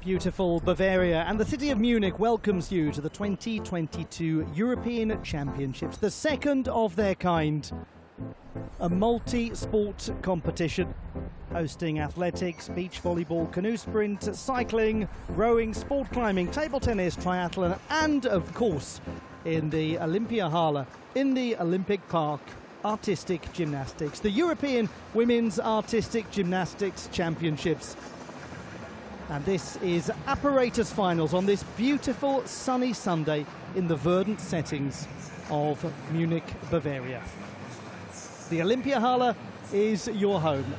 Beautiful Bavaria, and the city of Munich welcomes you to the 2022 European Championships, the second of their kind. A multi-sport competition hosting athletics, beach volleyball, canoe sprint, cycling, rowing, sport climbing, table tennis, triathlon, and of course in the Olympiahalle, in the Olympic Park, artistic gymnastics, the European Women's Artistic Gymnastics Championships. And this is apparatus finals on this beautiful sunny Sunday in the verdant settings of Munich, Bavaria. The Olympiahalle is your home.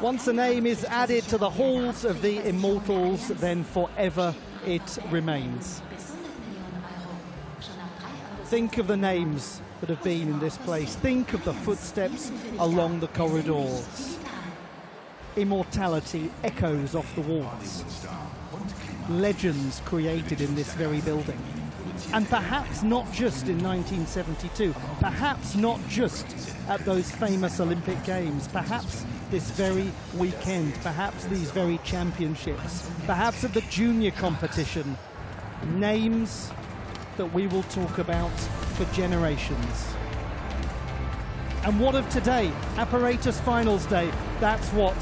Once a name is added to the halls of the immortals, then forever it remains. Think of the names that have been in this place. Think of the footsteps along the corridors. Immortality echoes off the walls. Legends created in this very building. And perhaps not just in 1972, perhaps not just at those famous Olympic Games, perhaps this very weekend, perhaps these very championships, perhaps at the junior competition. Names that we will talk about for generations. And what of today? Apparatus Finals Day. That's what.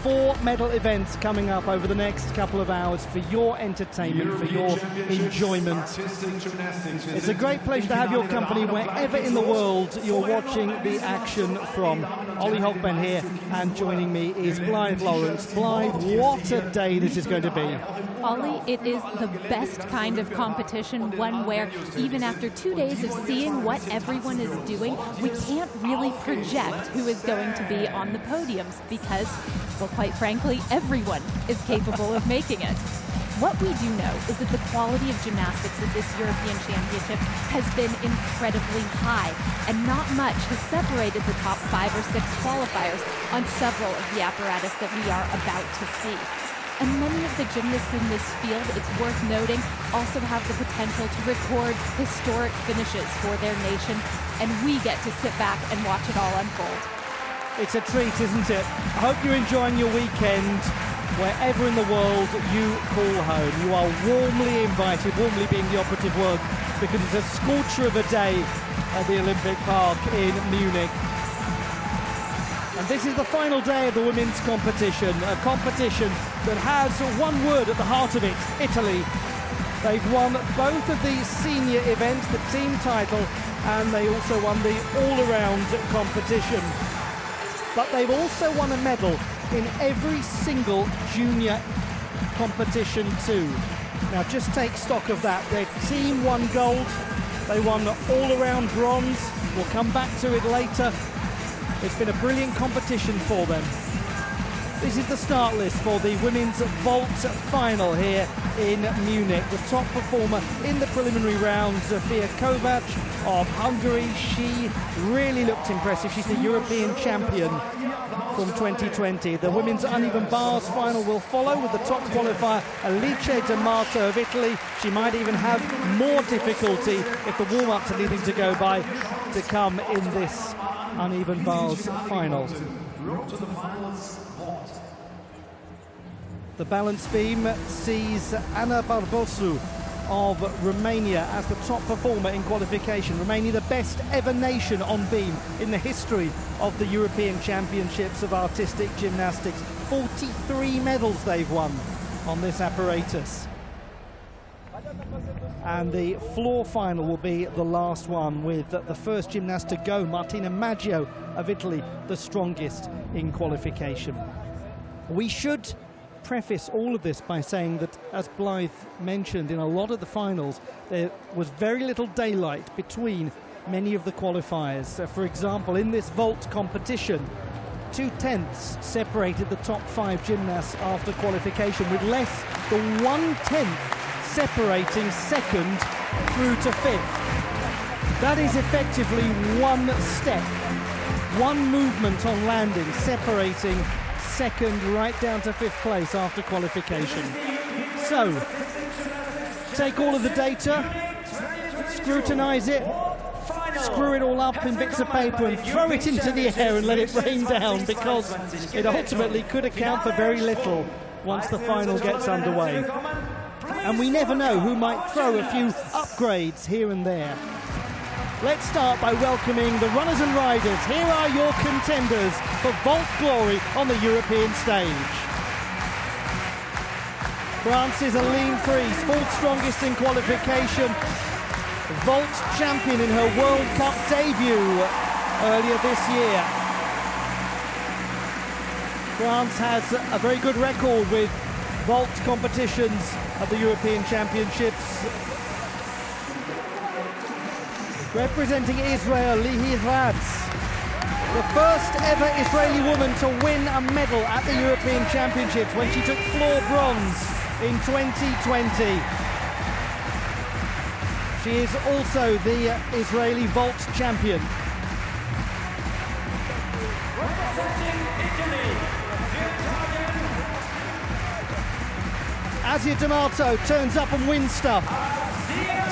4 medal events coming up over the next couple of hours for your entertainment, for your enjoyment. It's a great pleasure to have your company wherever in the world you're watching the action from. Ollie Hochben here, and joining me is Blythe Lawrence. Blythe, what a day this is going to be. Ollie, it is the best kind of competition, one where even after 2 days of seeing what everyone is doing, we can't really project who is going to be on the podiums because, well, quite frankly, everyone is capable of making it. What we do know is that the quality of gymnastics at this European Championship has been incredibly high, and not much has separated the top 5 or 6 qualifiers on several of the apparatus that we are about to see. And many of the gymnasts in this field, it's worth noting, also have the potential to record historic finishes for their nation, and we get to sit back and watch it all unfold. It's a treat, isn't it? I hope you're enjoying your weekend wherever in the world you call home. You are warmly invited, warmly being the operative word, because it's a scorcher of a day at the Olympic Park in Munich. And this is the final day of the women's competition, a competition that has one word at the heart of it: Italy. They've won both of the senior events, the team title, and they also won the all-around competition. But they've also won a medal in every single junior competition too. Now just take stock of that. Their team won gold, they won all-around bronze. We'll come back to it later. It's been a brilliant competition for them. This is the start list for the women's vault final here in Munich. The top performer in the preliminary round, Zsofia Kovacs of Hungary. She really looked impressive. She's the European champion from 2020. The women's uneven bars final will follow with the top qualifier, Aline D'amato of Italy. She might even have more difficulty if the warm-up's anything to go by to come in this uneven bars final. The balance beam sees Ana Barbosu of Romania as the top performer in qualification. Romania, the best ever nation on beam in the history of the European Championships of Artistic Gymnastics. 43 medals they've won on this apparatus. And the floor final will be the last one, with the first gymnast to go, Martina Maggio of Italy, the strongest in qualification. We should preface all of this by saying that, as Blythe mentioned, in a lot of the finals there was very little daylight between many of the qualifiers. For example, in this vault competition, 2/10 separated the top 5 gymnasts after qualification, with less than 1/10 separating second through to 5th. That is effectively one step, one movement on landing, separating second right down to 5th place after qualification. So, take all of the data, scrutinize it, screw it all up in bits of paper and throw it into the air and let it rain down, because it ultimately could account for very little once the final gets underway. And we never know who might throw a few upgrades here and there. Let's start by welcoming the runners and riders. Here are your contenders for Vault glory on the European stage. France's Aline Friess, fourth strongest in qualification, Vault champion in her World Cup debut earlier this year. France has a very good record with Vault competitions at the European Championships. Representing Israel, Lihi Radz, the first ever Israeli woman to win a medal at the European Championships when she took floor bronze in 2020. She is also the Israeli vault champion. D'amato turns up and wins stuff.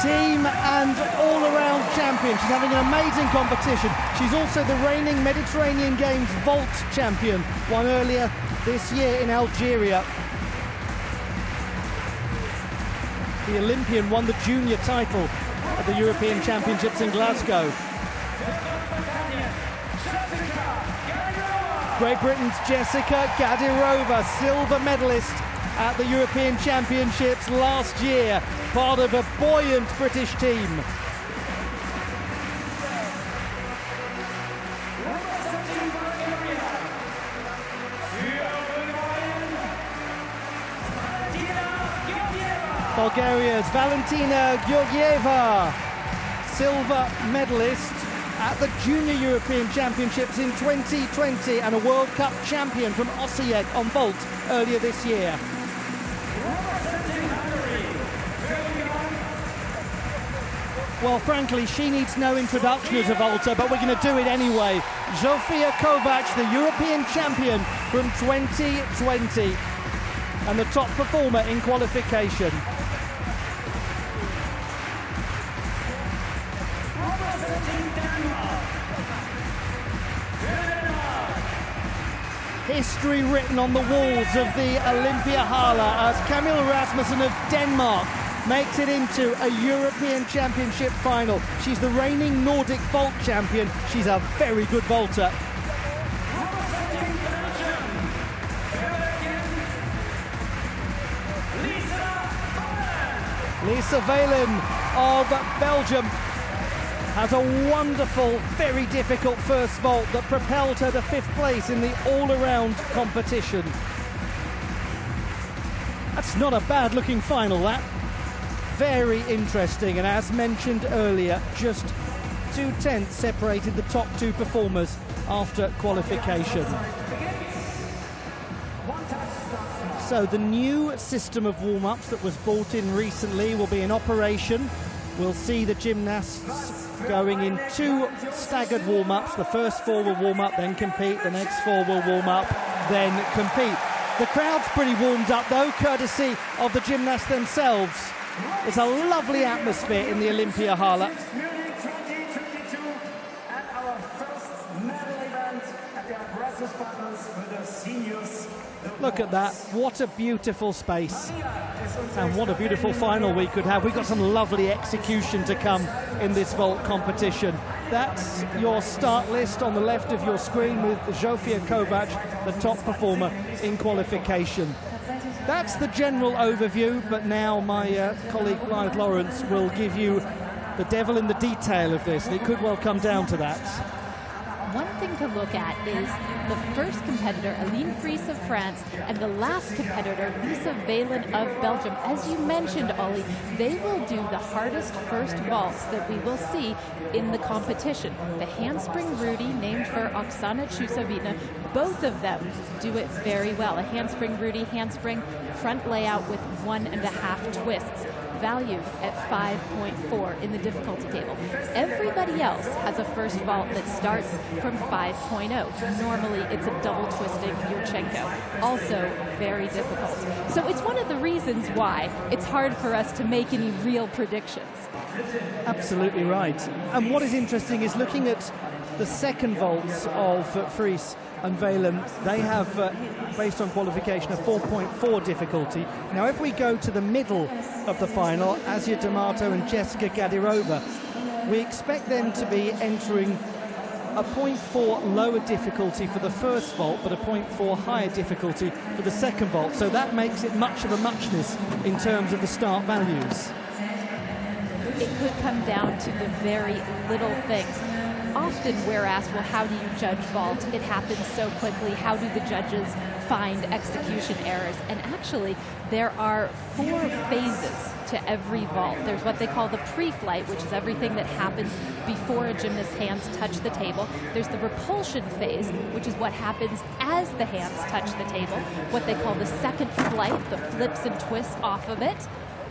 Team and all-around champion. She's having an amazing competition. She's also the reigning Mediterranean Games vault champion, won earlier this year in Algeria. The Olympian won the junior title at the European Championships in Glasgow. Great Britain's Zsofia Kovacs, silver medalist at the European Championships last year, part of a buoyant British team. Bulgaria's Valentina Georgieva, silver medalist at the Junior European Championships in 2020 and a World Cup champion from Osijek on vault earlier this year. Well, frankly, she needs no introduction as a vaulter, but we're going to do it anyway. Zsofia Kovacs, the European champion from 2020 and the top performer in qualification. History written on the walls of the Olympiahalle as Camilla Rasmussen of Denmark makes it into a European Championship final. She's the reigning Nordic vault champion. She's a very good vaulter. Lisa Valen of Belgium has a wonderful, very difficult first vault that propelled her to 5th place in the all-around competition. That's not a bad-looking final, that. Very interesting, and as mentioned earlier, just 2/10 separated the top two performers after qualification. So the new system of warm-ups that was brought in recently will be in operation. We'll see the gymnasts going in 2 staggered warm-ups. The first 4 will warm up, then compete. The next 4 will warm up, then compete. The crowd's pretty warmed up, though, courtesy of the gymnasts themselves. It's a lovely atmosphere in the Olympiahalle. Munich 2022 and our first medal event at the apparatus finals with the seniors. Look at that, what a beautiful space. And what a beautiful final we could have. We've got some lovely execution to come in this vault competition. That's your start list on the left of your screen with Zsofia Kovacs, the top performer in qualification. That's the general overview, but now my colleague Blythe Lawrence will give you the devil in the detail of this, and it could well come down to that. One thing to look at is the first competitor, Aline Friess of France, and the last competitor, Lisa Valen of Belgium. As you mentioned, Ollie, they will do the hardest first vaults that we will see in the competition. The handspring Rudy, named for Oksana Chusovina, both of them do it very well. A handspring Rudy, handspring front layout with 1.5 twists. valued at 5.4 in the difficulty table. Everybody else has a first vault that starts from 5.0. Normally, it's a double twisting Yurchenko, also very difficult. So it's one of the reasons why it's hard for us to make any real predictions. Absolutely right. And what is interesting is looking at the second vaults of Friess and Valen. They have, based on qualification, a 4.4 difficulty. Now, if we go to the middle of the final, Asia D'Amato and Jessica Gadirova, we expect them to be entering a 0.4 lower difficulty for the first vault, but a 0.4 higher difficulty for the second vault. So that makes it much of a muchness in terms of the start values. It could come down to the very little things. Often we're asked, well, how do you judge vault? It happens so quickly. How do the judges find execution errors? And actually, there are 4 phases to every vault. There's what they call the pre-flight, which is everything that happens before a gymnast's hands touch the table. There's the repulsion phase, which is what happens as the hands touch the table. What they call the second flight, the flips and twists off of it,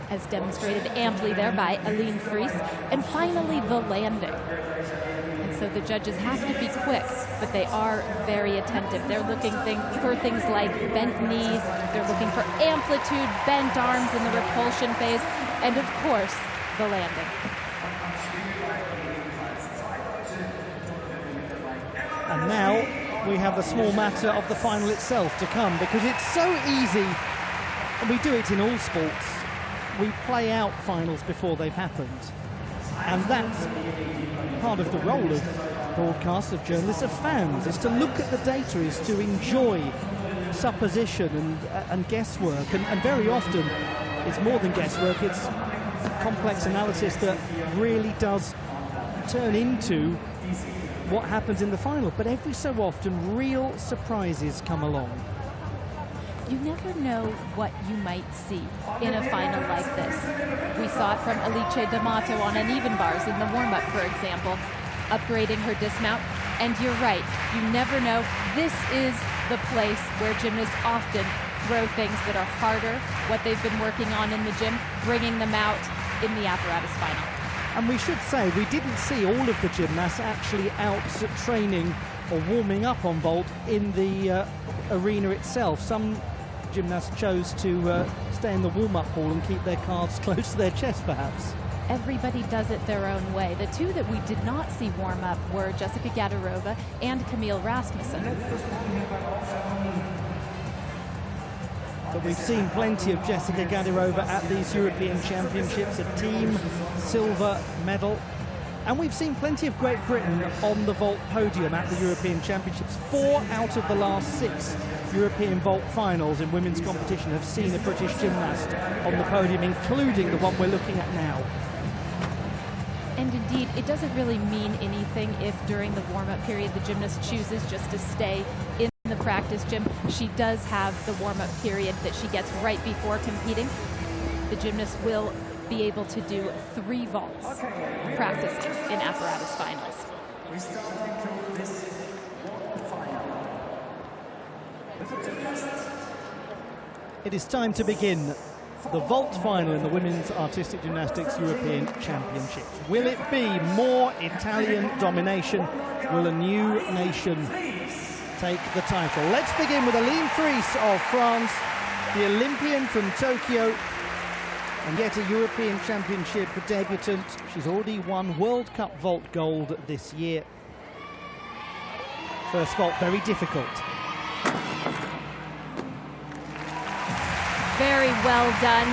as demonstrated amply there by Aline Friess. And finally, the landing. So the judges have to be quick, but they are very attentive. They're looking for things like bent knees, they're looking for amplitude, bent arms in the repulsion phase, and of course, the landing. And now we have the small matter of the final itself to come, because it's so easy, and we do it in all sports. We play out finals before they've happened. And that's part of the role of broadcasters, of journalists, of fans, is to look at the data, is to enjoy supposition and guesswork. And very often, it's more than guesswork, it's complex analysis that really does turn into what happens in the final. But every so often, real surprises come along. You never know what you might see in a final like this. We saw it from Alice D'Amato on uneven bars in the warm-up, for example, upgrading her dismount. And you're right, you never know. This is the place where gymnasts often throw things that are harder, what they've been working on in the gym, bringing them out in the apparatus final. And we should say, we didn't see all of the gymnasts actually out training or warming up on vault in the arena itself. Some gymnasts chose to stay in the warm-up hall and keep their calves close to their chest, perhaps. Everybody does it their own way. The two that we did not see warm up were Jessica Gadirova and Camille Rasmussen. But we've seen plenty of Jessica Gadirova at these European Championships, a team silver medal. And we've seen plenty of Great Britain on the vault podium at the European Championships. 4 out of the last 6 European vault finals in women's competition have seen a British gymnast on the podium, including the one we're looking at now. And indeed, it doesn't really mean anything if during the warm-up period the gymnast chooses just to stay in the practice gym. She does have the warm-up period that she gets right before competing. The gymnast will be able to do 3 vaults practicing in apparatus finals. It is time to begin the vault final in the Women's Artistic Gymnastics European Championships. Will it be more Italian domination? Will a new nation take the title? Let's begin with Aline Friess of France, the Olympian from Tokyo, and yet a European Championship debutant. She's already won World Cup vault gold this year. First vault, very difficult. Very well done.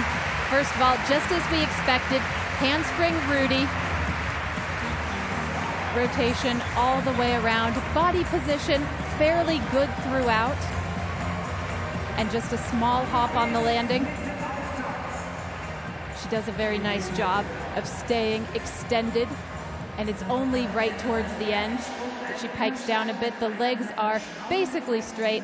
First vault, just as we expected. Handspring Rudy. Rotation all the way around. Body position, fairly good throughout. And just a small hop on the landing. She does a very nice job of staying extended. And it's only right towards the end that she pikes down a bit. The legs are basically straight.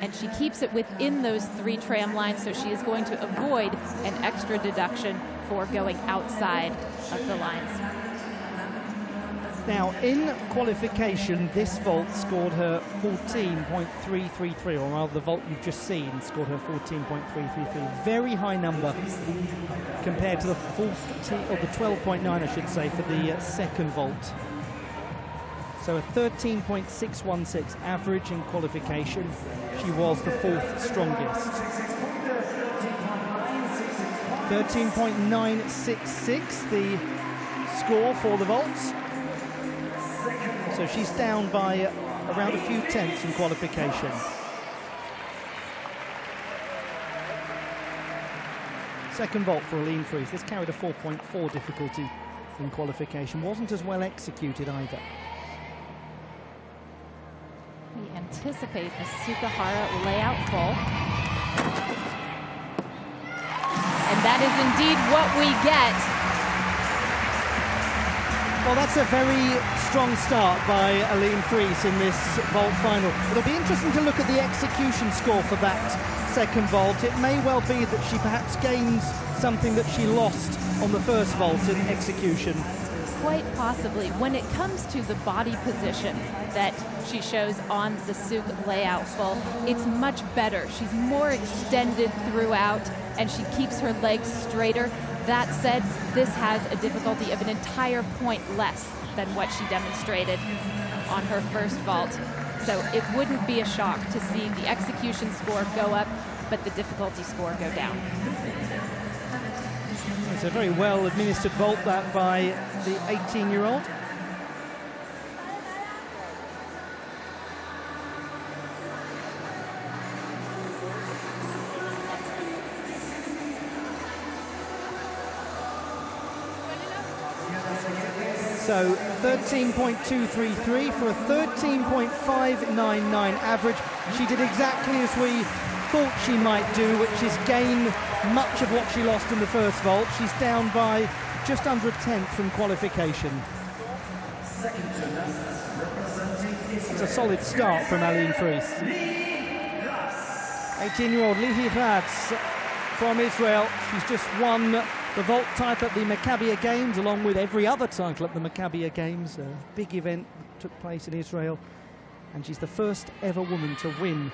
And she keeps it within those 3 tram lines, so she is going to avoid an extra deduction for going outside of the lines. Now, in qualification, this vault scored her 14.333, or rather the vault you've just seen scored her 14.333. Very high number compared to the 12.9, I should say, for the second vault. So a 13.616 average in qualification. She was the fourth strongest. 13.966 the score for the vaults. So she's down by around a few tenths in qualification. Second vault for Aline Friess. This carried a 4.4 difficulty in qualification. Wasn't as well executed either. We anticipate a Sukahara layout full. And that is indeed what we get. Well, that's a very strong start by Aline Friess in this vault final. It'll be interesting to look at the execution score for that second vault. It may well be that she perhaps gains something that she lost on the first vault in execution. Quite possibly. When it comes to the body position that she shows on the Suk layout full, it's much better. She's more extended throughout, and she keeps her legs straighter. That said, this has a difficulty of an entire point less than what she demonstrated on her first vault. So it wouldn't be a shock to see the execution score go up, but the difficulty score go down. It's a very well administered vault, that by the 18-year-old. So 13.233 for a 13.599 average. She did exactly as we thought she might do, which is gain much of what she lost in the first vault. She's down by just under a tenth from qualification. It's a solid start from Aline Friess. 18-year-old Lihi Radz from Israel. She's just won the vault title at the Maccabiah Games, along with every other title at the Maccabiah Games. A big event that took place in Israel. And she's the first ever woman to win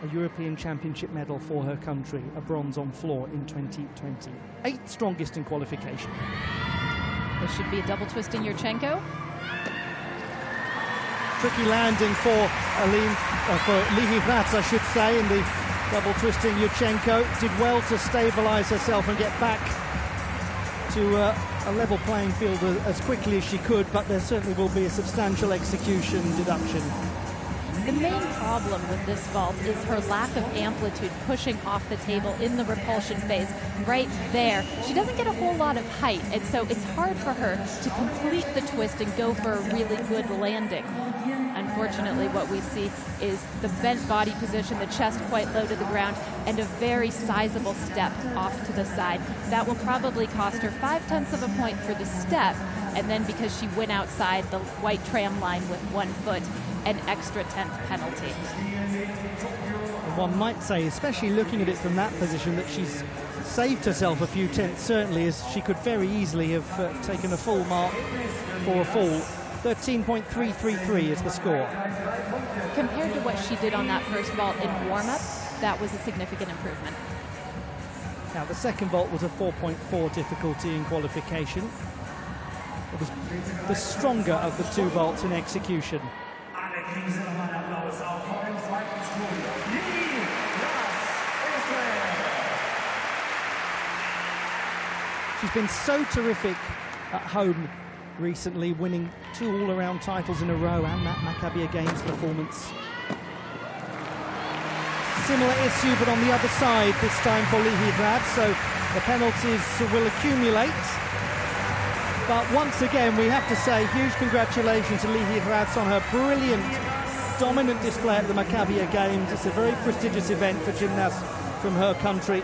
a European Championship medal for her country, a bronze on floor in 2020. 8th strongest in qualification. This should be a double twist in Yurchenko. Tricky landing for Lihi Radz, I should say, in the double twisting. Yurchenko did well to stabilize herself and get back to a level playing field as quickly as she could, but there certainly will be a substantial execution deduction. The main problem with this vault is her lack of amplitude pushing off the table in the repulsion phase. Right there, she doesn't get a whole lot of height, and so it's hard for her to complete the twist and go for a really good landing. Unfortunately, what we see is the bent body position, the chest quite low to the ground, and a very sizable step off to the side. That will probably cost her 0.5 of a point for the step, and then because she went outside the white tram line with 1 foot, an extra 10th penalty. One might say, especially looking at it from that position, that she's saved herself a few tenths, certainly, as she could very easily have taken a full mark for a fall. 13.333 is the score. Compared to what she did on that first vault in warm-up, that was a significant improvement. Now, the second vault was a 4.4 difficulty in qualification. It was the stronger of the two vaults in execution. She's been so terrific at home recently, winning 2 all-around titles in a row and that Maccabiah Games performance. Similar issue, but on the other side this time for Lihi Radz, so the penalties will accumulate. But once again, we have to say huge congratulations to Lihi Radz on her brilliant, dominant display at the Maccabiah Games. It's a very prestigious event for gymnasts from her country.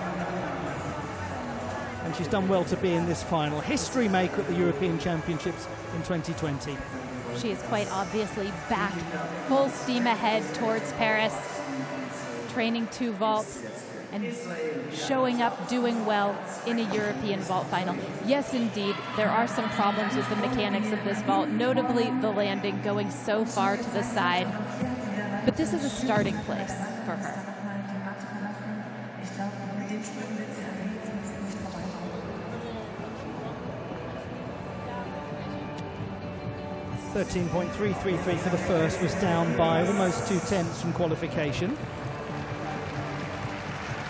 And she's done well to be in this final. History maker at the European Championships in 2020. She is quite obviously back, full steam ahead towards Paris, training 2 vaults and showing up, doing well in a European vault final. Yes, indeed, there are some problems with the mechanics of this vault, notably the landing going so far to the side. But this is a starting place for her. 13.333 for the first, was down by almost 2/10 from qualification.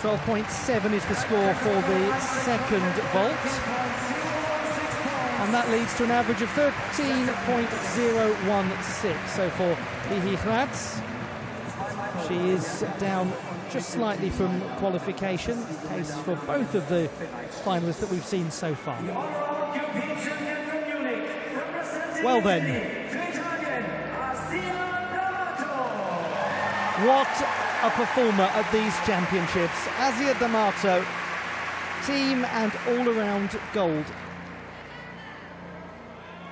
12.7 is the score for the second vault. And that leads to an average of 13.016. So for Aline Friess, she is down just slightly from qualification, case for both of the finalists that we've seen so far. Well then, what a performer at these championships. Zsofia D'amato, team and all-around gold.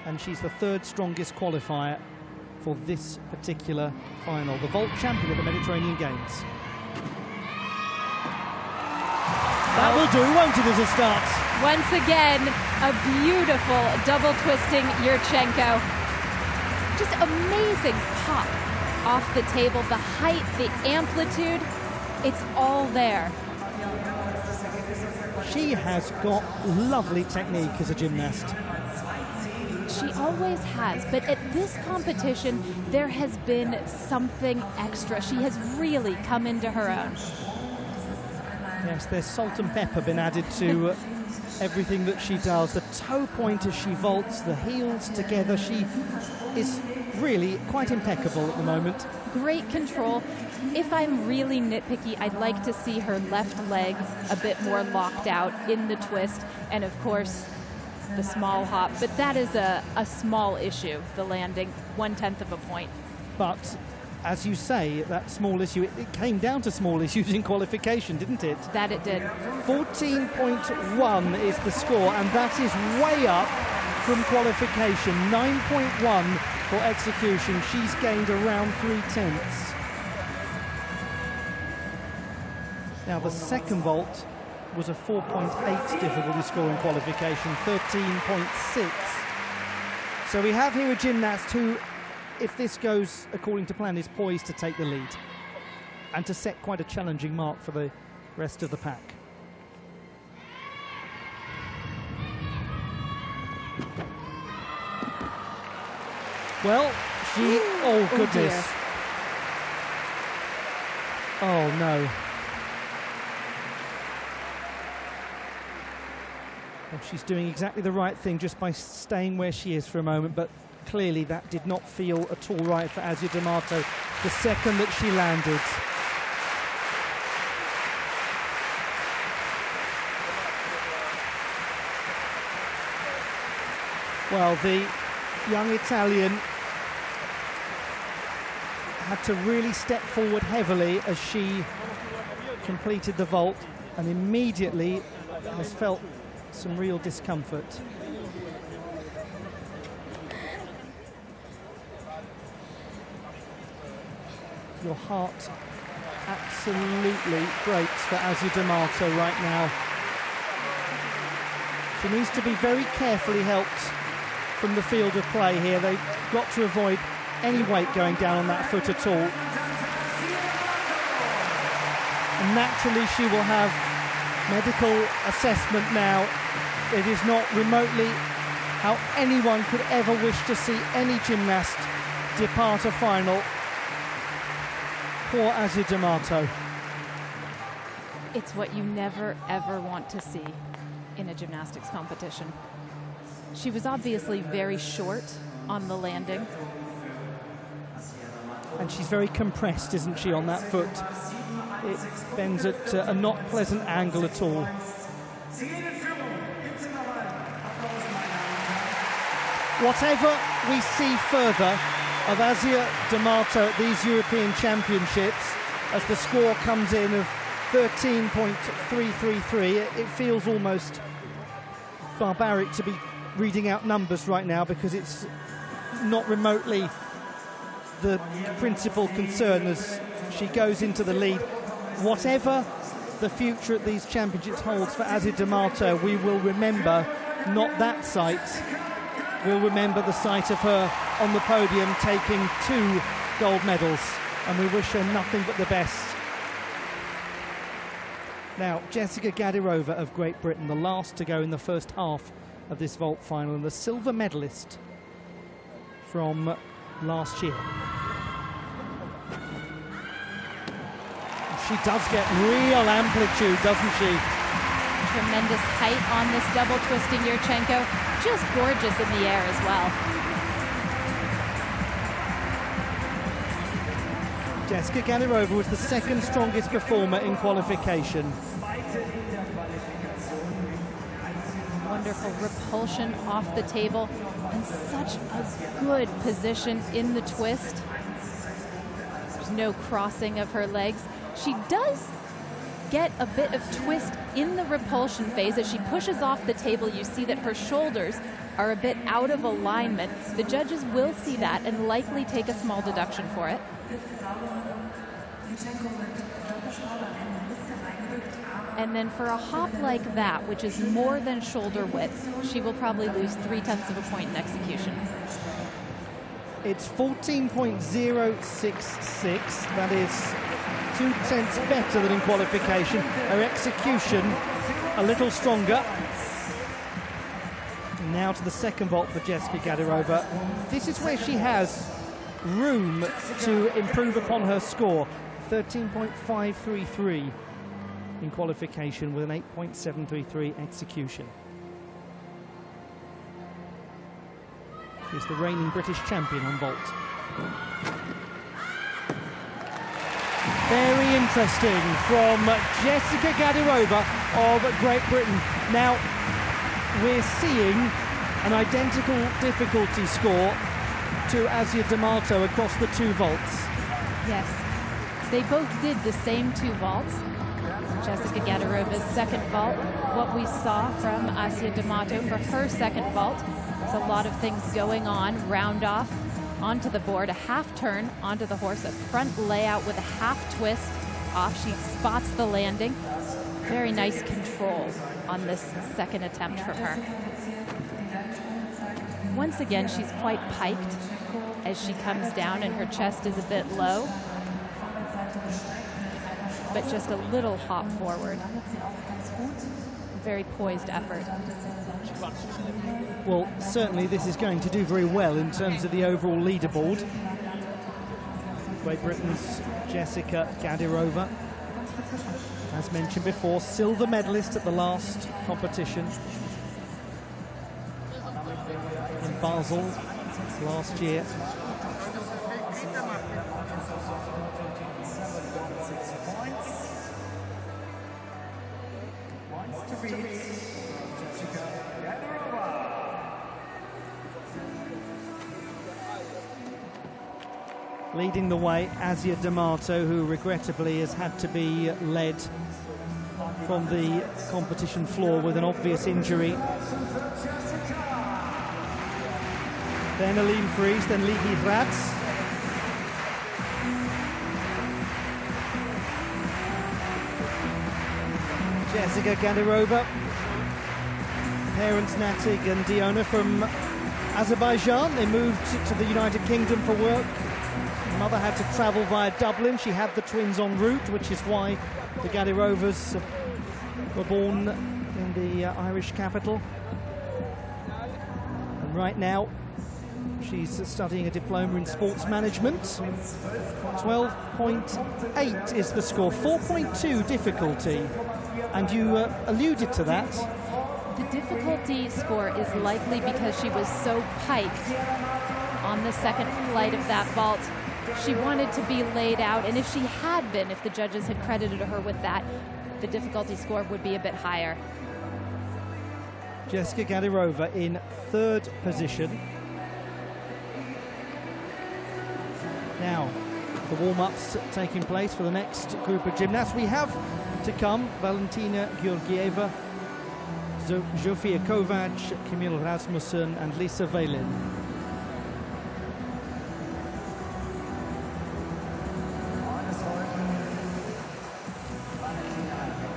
And she's the third strongest qualifier for this particular final, the vault champion at the Mediterranean Games. That will do, won't it, as a start? Once again, a beautiful double twisting Yurchenko. Just amazing pop off the table, the height, the amplitude, it's all there. She has got lovely technique as a gymnast. She always has, but at this competition, there has been something extra. She has really come into her own. Yes, there's salt and pepper been added to everything that she does. The toe point as she vaults, the heels together. She is really quite impeccable at the moment. Great control. If I'm really nitpicky, I'd like to see her left leg a bit more locked out in the twist, and of course, the small hop. But that is a small issue, the landing, 1/10 of a point. But as you say, that small issue, it came down to small issues in qualification, didn't it? That it did. 14.1 is the score, and that is way up from qualification. 9.1 for execution. She's gained around 3/10. Now the second vault was a 4.8 difficulty score in qualification, 13.6. So we have here a gymnast who, if this goes according to plan, is poised to take the lead and to set quite a challenging mark for the rest of the pack. Well, oh goodness. Dear. Oh no. Well, she's doing exactly the right thing just by staying where she is for a moment, but clearly that did not feel at all right for Zsofia D'amato the second that she landed. Well, the young Italian had to really step forward heavily as she completed the vault, and immediately has felt some real discomfort. Your heart absolutely breaks for Zsofia D'amato right now. She needs to be very carefully helped from the field of play here. They've got to avoid any weight going down on that foot at all. And naturally she will have medical assessment now. It is not remotely how anyone could ever wish to see any gymnast depart a final. Poor Zsofia D'amato. It's what you never, ever want to see in a gymnastics competition. She was obviously very short on the landing. And she's very compressed, isn't she, on that foot? It bends at a not pleasant angle at all. Whatever we see further of Zsofia D'amato at these European Championships, as the score comes in of 13.333, it feels almost barbaric to be reading out numbers right now, because it's not remotely the principal concern as she goes into the lead. Whatever the future at these championships holds for Zsofia D'amato, we will remember not that sight. We'll remember the sight of her on the podium taking 2 gold medals, and we wish her nothing but the best. Now, Jessica Gadirova of Great Britain, the last to go in the first half of this vault final, and the silver medalist from last year. She does get real amplitude, doesn't she? Tremendous height on this double twisting Yurchenko. Just gorgeous in the air as well. Jessica Gadirova was the second strongest performer in qualification. Wonderful repulsion off the table and such a good position in the twist. There's no crossing of her legs. She does get a bit of twist in the repulsion phase. As she pushes off the table, you see that her shoulders are a bit out of alignment. The judges will see that and likely take a small deduction for it. And then for a hop like that, which is more than shoulder width, she will probably lose 0.3 of a point in execution. It's 14.066. That is 0.2 better than in qualification. Her execution a little stronger. Now to the second vault for Jessica Gadirova. This is where she has room to improve upon her score. 13.533 in qualification with an 8.733 execution. She's the reigning British champion on vault. Very interesting from Jessica Gadirova of Great Britain. Now, we're seeing an identical difficulty score to Asia D'Amato across the two vaults. Yes, they both did the same two vaults. Jessica Gadirova's second vault, what we saw from Asia D'Amato for her second vault. There's a lot of things going on. Round off onto the board, a half turn onto the horse, a front layout with a half twist off. She spots the landing. Very nice control on this second attempt from her. Once again, she's quite piked as she comes down and her chest is a bit low, but just a little hop forward. Very poised effort. Well, certainly this is going to do very well in terms of the overall leaderboard. Great Britain's Jessica Gadirova, as mentioned before, silver medalist at the last competition in Basel last year. Leading the way, Asia D'Amato, who regrettably has had to be led from the competition floor with an obvious injury. Then Aline Friess, then Aline Friess. Jessica Gadirova, parents Natig and Diona from Azerbaijan. They moved to the United Kingdom for work. Mother had to travel via Dublin. She had the twins en route, which is why the Gadirovas were born in the Irish capital. And right now, she's studying a diploma in sports management. 12.8 is the score, 4.2 difficulty. And you alluded to that. The difficulty score is likely because she was so piked on the second flight of that vault. She wanted to be laid out, and if she had been, if the judges had credited her with that, the difficulty score would be a bit higher. Jessica Gadirova in third position. Now, the warm-ups taking place for the next group of gymnasts. We have to come Valentina Georgieva, Zsofia Kovacs, Camille Rasmussen and Lisa Velin.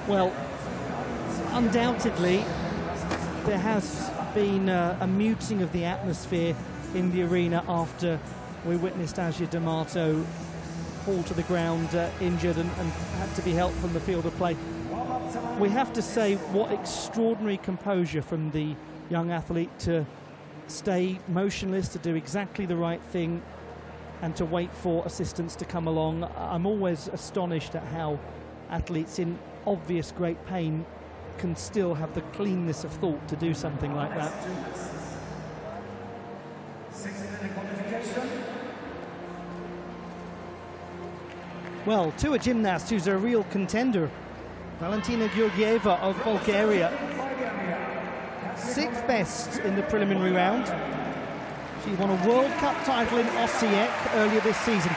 Well, undoubtedly, there has been a muting of the atmosphere in the arena after we witnessed Asia D'Amato fall to the ground injured and had to be helped from the field of play. We have to say, what extraordinary composure from the young athlete to stay motionless, to do exactly the right thing, and to wait for assistance to come along. I'm always astonished at how athletes in obvious great pain can still have the cleanness of thought to do something like that. Well, to a gymnast who's a real contender, Valentina Georgieva of Bulgaria. 6th best in the preliminary round. She won a World Cup title in Osijek earlier this season.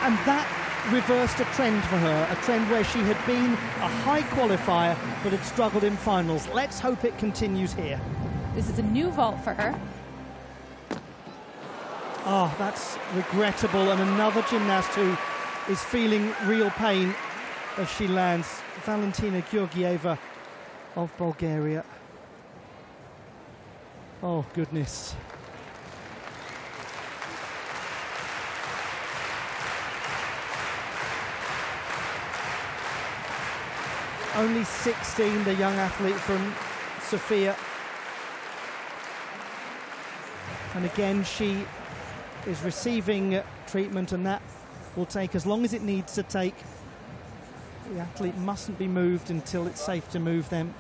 And that reversed a trend for her, a trend where she had been a high qualifier but had struggled in finals. Let's hope it continues here. This is a new vault for her. Oh, that's regrettable, and another gymnast who is feeling real pain as she lands. Valentina Georgieva of Bulgaria. Oh, goodness. Only 16, the young athlete from Sofia. And again, she is receiving treatment, and that will take as long as it needs to take. The athlete mustn't be moved until it's safe to move them.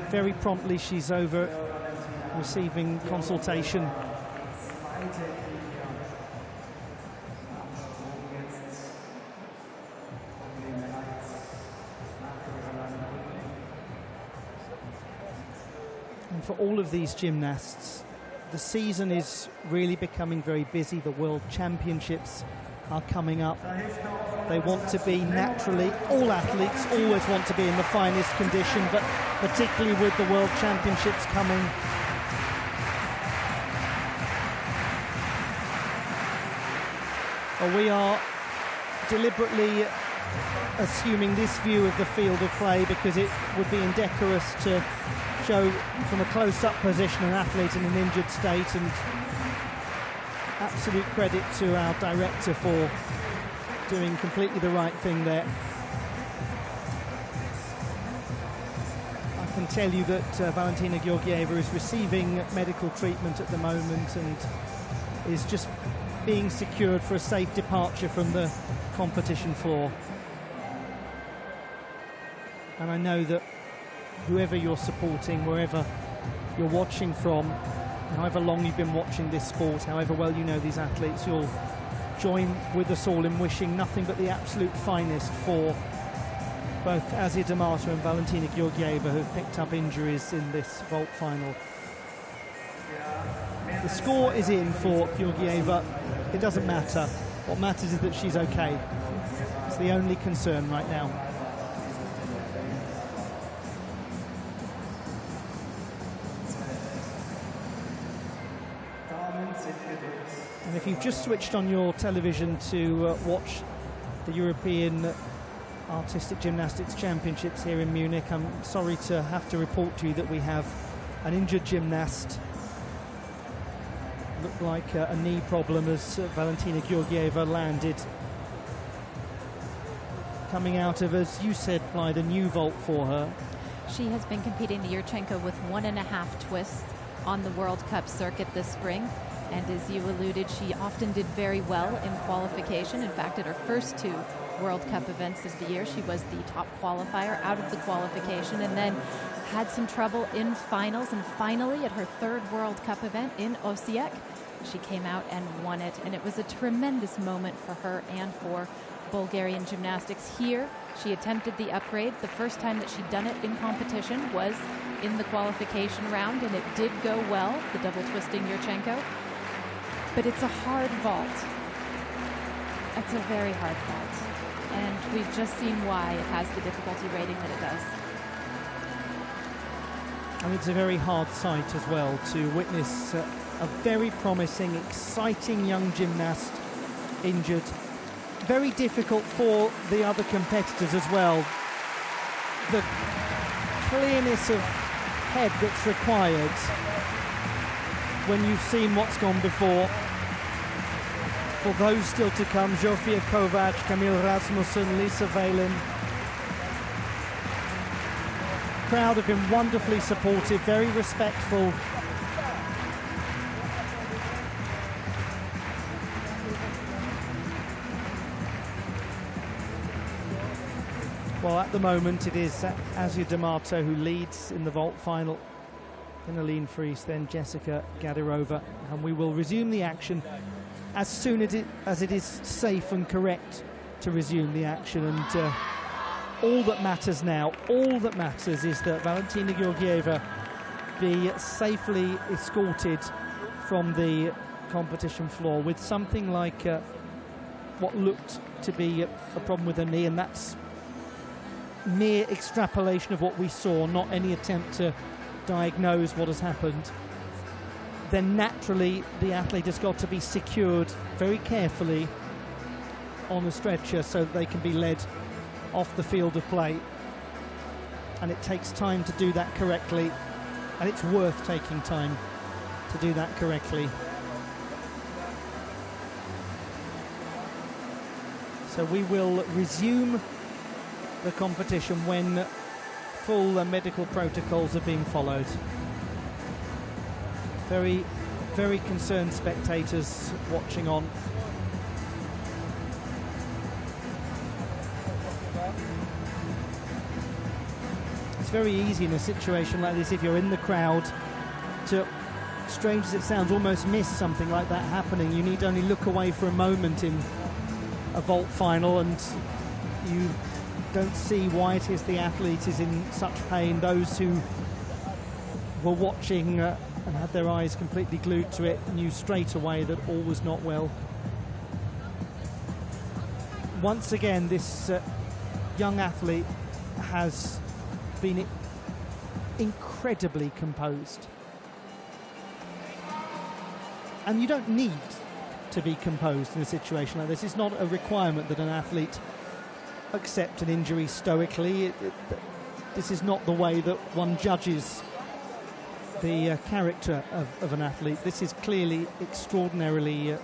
Very promptly she's over receiving consultation. And for all of these gymnasts, the season is really becoming very busy. The World Championships are coming up. They want to be naturally, all athletes always want to be in the finest condition, but particularly with the World Championships coming. We are deliberately assuming this view of the field of play because it would be indecorous to show from a close-up position an athlete in an injured state, and absolute credit to our director for doing completely the right thing there. I can tell you that Valentina Georgieva is receiving medical treatment at the moment and is just being secured for a safe departure from the competition floor. And I know that whoever you're supporting, wherever you're watching from, however long you've been watching this sport, however well you know these athletes, you'll join with us all in wishing nothing but the absolute finest for both Azia D'amato and Valentina Georgieva, who've picked up injuries in this vault final. The score is in for Georgieva. It doesn't matter. What matters is that she's okay. It's the only concern right now. And if you've just switched on your television to watch the European Artistic Gymnastics Championships here in Munich, I'm sorry to have to report to you that we have an injured gymnast. Looked like a knee problem as Valentina Georgieva landed. Coming out of, as you said, Clyde, a new vault for her. She has been competing the Yurchenko with 1.5 twists on the World Cup circuit this spring. And as you alluded, she often did very well in qualification. In fact, at her first 2 World Cup events of the year, she was the top qualifier out of the qualification, and then had some trouble in finals. And finally, at her 3rd World Cup event in Osijek, she came out and won it. And it was a tremendous moment for her and for Bulgarian gymnastics. Here, she attempted the upgrade. The first time that she'd done it in competition was in the qualification round, and it did go well, the double twisting Yurchenko. But it's a hard vault. It's a very hard vault. And we've just seen why it has the difficulty rating that it does. And it's a very hard sight as well to witness a very promising, exciting young gymnast injured. Very difficult for the other competitors as well. The clearness of head that's required when you've seen what's gone before. For those still to come, Zsofia Kovacs, Camille Rasmussen, Lisa Valen. crowd have been wonderfully supportive, very respectful. Well, at the moment it is D'amato who leads in the vault final. Then Aline Friess, then Jessica Gadirova, and we will resume the action as soon as it is safe and correct to resume the action. And all that matters now, all that matters is that Valentina Georgieva be safely escorted from the competition floor with something like what looked to be a problem with her knee, and that's mere extrapolation of what we saw, not any attempt to diagnose what has happened. Then naturally the athlete has got to be secured very carefully on a stretcher so that they can be led off the field of play, and it takes time to do that correctly, and it's worth taking time to do that correctly. So we will resume the competition when full medical protocols are being followed. Very, very concerned spectators watching on. It's very easy in a situation like this, if you're in the crowd, to, strange as it sounds, almost miss something like that happening. You need only look away for a moment in a vault final and you don't see why it is the athlete is in such pain. Those who were watching and had their eyes completely glued to it knew straight away that all was not well. Once again, this young athlete has been incredibly composed. And you don't need to be composed in a situation like this. It's not a requirement that an athlete accept an injury stoically. This is not the way that one judges the character of an athlete. This is clearly extraordinarily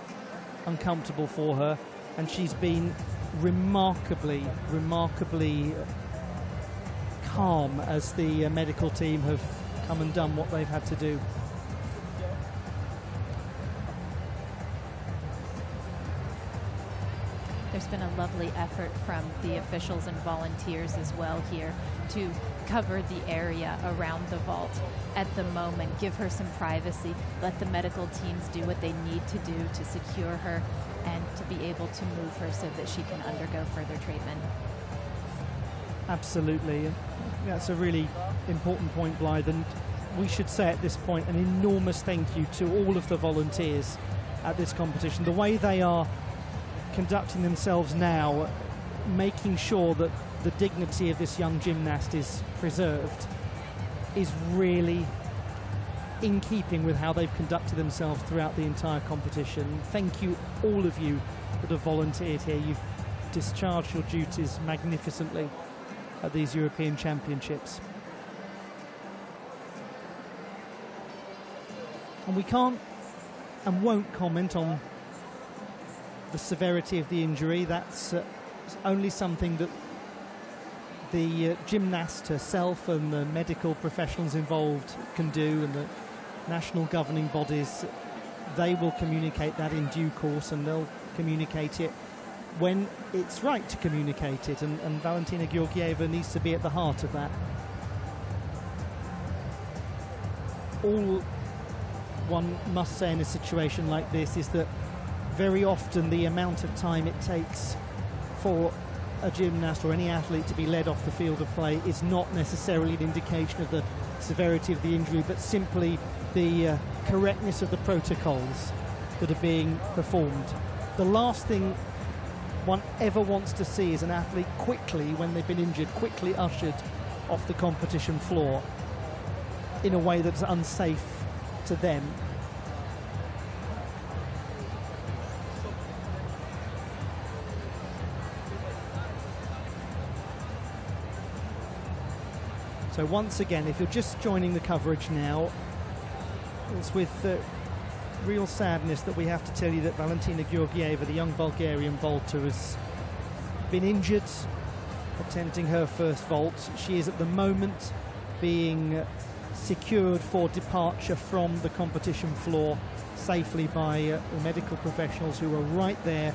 uncomfortable for her, and she's been remarkably calm as the medical team have come and done what they've had to do. There's been a lovely effort from the officials and volunteers as well here to cover the area around the vault at the moment, give her some privacy, let the medical teams do what they need to do to secure her and to be able to move her so that she can undergo further treatment. Absolutely. That's a really important point, Blythe, and we should say at this point an enormous thank you to all of the volunteers at this competition. The way they are conducting themselves now, making sure that the dignity of this young gymnast is preserved, is really in keeping with how they've conducted themselves throughout the entire competition. Thank you, all of you that have volunteered here. You've discharged your duties magnificently at these European Championships. And we can't and won't comment on the severity of the injury. That's only something that the gymnast herself and the medical professionals involved can do, and the national governing bodies, they will communicate that in due course, and they'll communicate it when it's right to communicate it, and Valentina Georgieva needs to be at the heart of that. All one must say in a situation like this is that very often the amount of time it takes for a gymnast or any athlete to be led off the field of play is not necessarily an indication of the severity of the injury, but simply the correctness of the protocols that are being performed. The last thing one ever wants to see is an athlete quickly, when they've been injured, quickly ushered off the competition floor in a way that's unsafe to them. So once again, if you're just joining the coverage now, it's with real sadness that we have to tell you that Valentina Georgieva, the young Bulgarian vaulter, has been injured attempting her first vault. She is at the moment being secured for departure from the competition floor safely by the medical professionals who were right there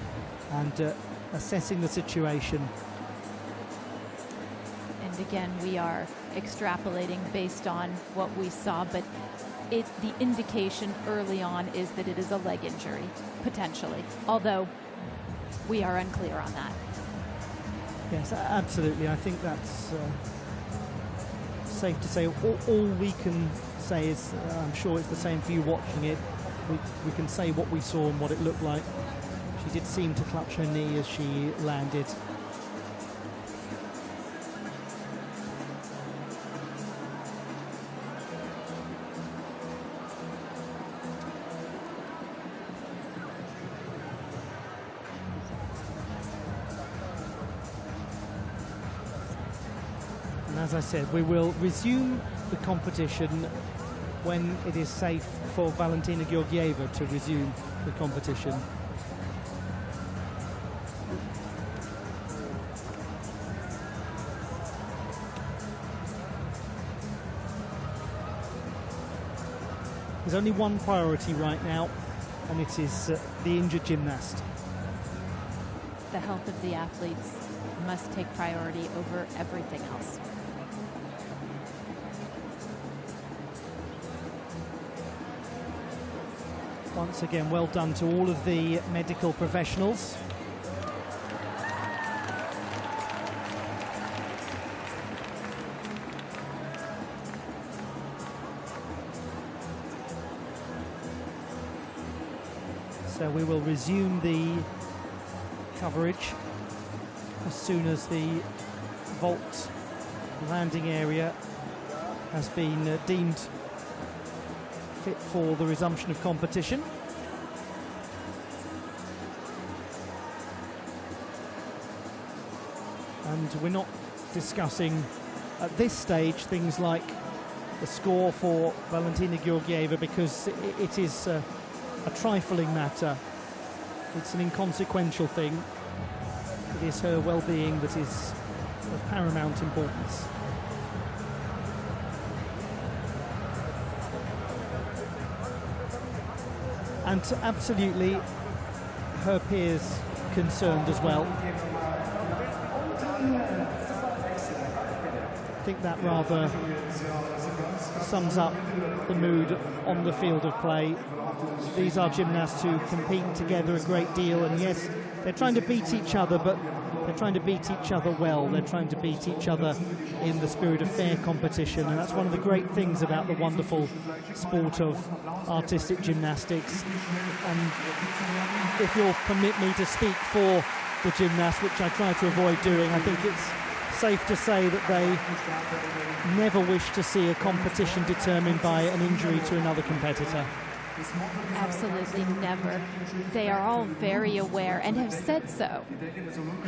and assessing the situation. And again, we are extrapolating based on what we saw, but the indication early on is that it is a leg injury, potentially, although we are unclear on that. Yes, absolutely. I think that's safe to say. All we can say is, I'm sure it's the same for you watching it, we can say what we saw and what it looked like. She did seem to clutch her knee as she landed. And as I said, we will resume the competition when it is safe for Valentina Georgieva to resume the competition. There's only one priority right now, and it is the injured gymnast. The health of the athletes must take priority over everything else. Once again, well done to all of the medical professionals. So we will resume the coverage as soon as the vault landing area has been deemed fit for the resumption of competition. And we're not discussing at this stage things like the score for Valentina Georgieva, because it is a trifling matter. It's an inconsequential thing. It is her well-being that is of paramount importance. And absolutely her peers concerned as well. I think that rather sums up the mood on the field of play. These are gymnasts who compete together a great deal, and yes, they're trying to beat each other, but they're trying to beat each other well. They're trying to beat each other in the spirit of fair competition, and that's one of the great things about the wonderful sport of artistic gymnastics. And if you'll permit me to speak for the gymnasts, which I try to avoid doing, I think it's safe to say that they never wish to see a competition determined by an injury to another competitor. Absolutely never. They are all very aware and have said so,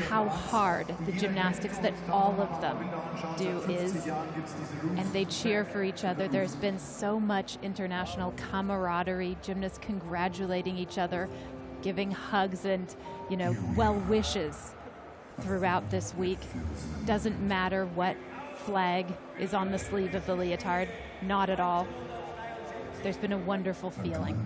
how hard the gymnastics that all of them do is, and they cheer for each other. There's been so much international camaraderie, gymnasts congratulating each other, giving hugs and, you know, well wishes throughout this week. Doesn't matter what flag is on the sleeve of the leotard, not at all. There's been a wonderful feeling.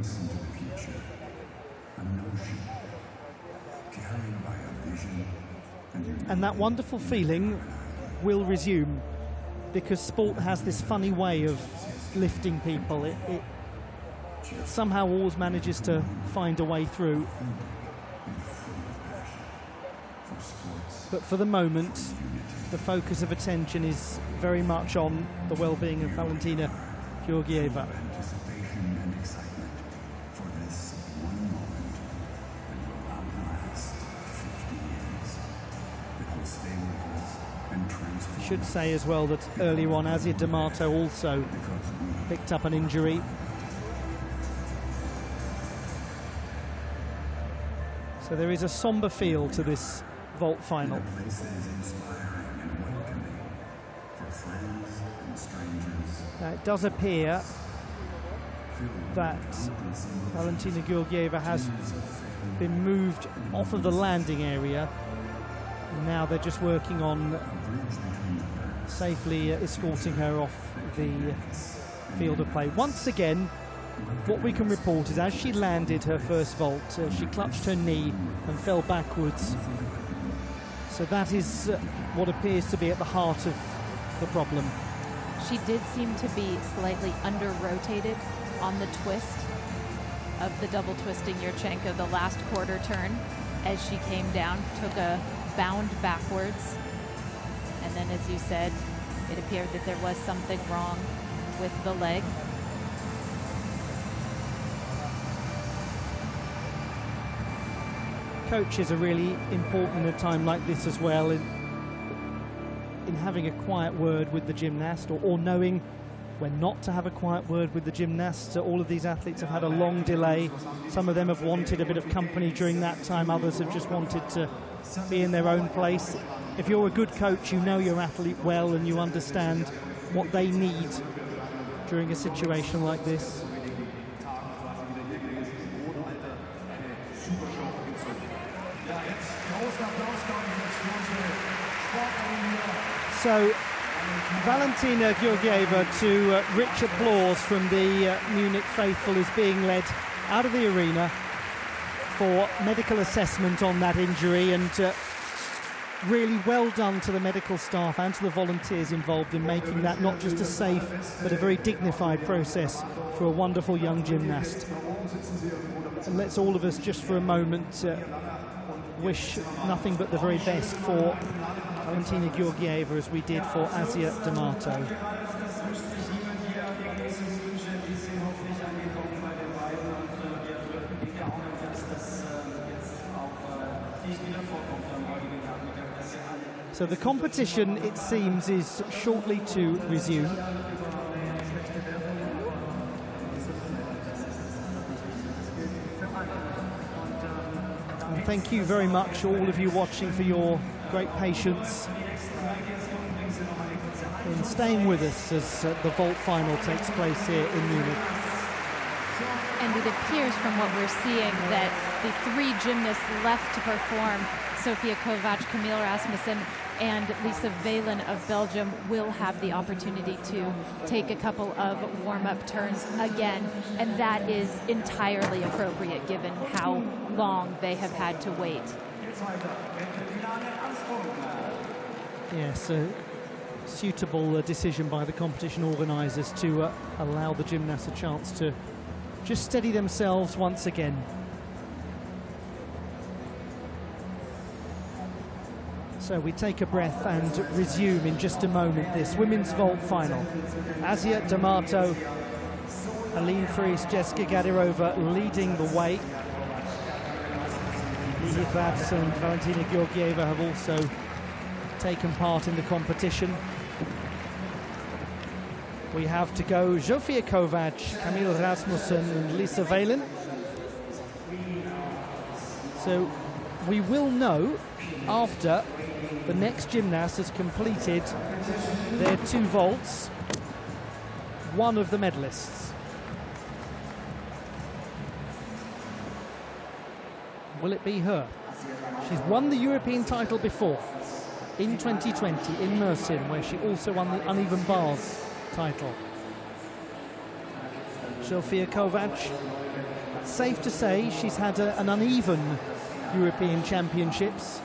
And that wonderful feeling will resume, because sport has this funny way of lifting people. It somehow always manages to find a way through. But for the moment, the focus of attention is very much on the well-being of Valentina Georgieva. I should say as well that earlier on, D'amato also picked up an injury. So there is a somber feel to this vault final. Now it does appear that Valentina Georgieva has been moved off of the landing area. And now they're just working on safely escorting her off the field of play. Once again, what we can report is as she landed her first vault, she clutched her knee and fell backwards. So that is what appears to be at the heart of the problem. She did seem to be slightly under-rotated on the twist of the double twisting Yurchenko, the last quarter turn, as she came down, took a bound backwards. And then, as you said, it appeared that there was something wrong with the leg. Coaches are really important in a time like this as well, in having a quiet word with the gymnast, or knowing when not to have a quiet word with the gymnast. All of these athletes have had a long delay. Some of them have wanted a bit of company during that time. Others have just wanted to be in their own place. If you're a good coach, you know your athlete well and you understand what they need during a situation like this. So Valentina Georgieva, to rich applause from the Munich faithful, is being led out of the arena for medical assessment on that injury, and really well done to the medical staff and to the volunteers involved in making that not just a safe but a very dignified process for a wonderful young gymnast. And let's all of us just for a moment wish nothing but the very best for Valentina Georgieva, as we did for Asia D'amato. So the competition, it seems, is shortly to resume. And thank you very much, all of you watching, for your great patience in staying with us as the vault final takes place here in Munich. And it appears from what we're seeing that the three gymnasts left to perform, Zsofia Kovacs, Camille Rasmussen, and Lisa Valen of Belgium, will have the opportunity to take a couple of warm-up turns again, and that is entirely appropriate given how long they have had to wait. Yes, a suitable decision by the competition organisers to allow the gymnasts a chance to just steady themselves once again. So we take a breath and resume in just a moment this women's vault final. Asia D'amato, Aline Friess, Jessica Gadirova leading the way. Lily Kravs and Valentina Georgieva have also taken part in the competition. We have to go Zsofia Kovacs, Camille Rasmussen and Lisa Valen. So we will know after the next gymnast has completed their 2 vaults, one of the medalists. Will it be her? She's won the European title before, in 2020 in Mersin, where she also won the uneven bars title. Zsofia Kovacs, safe to say she's had an uneven European Championships.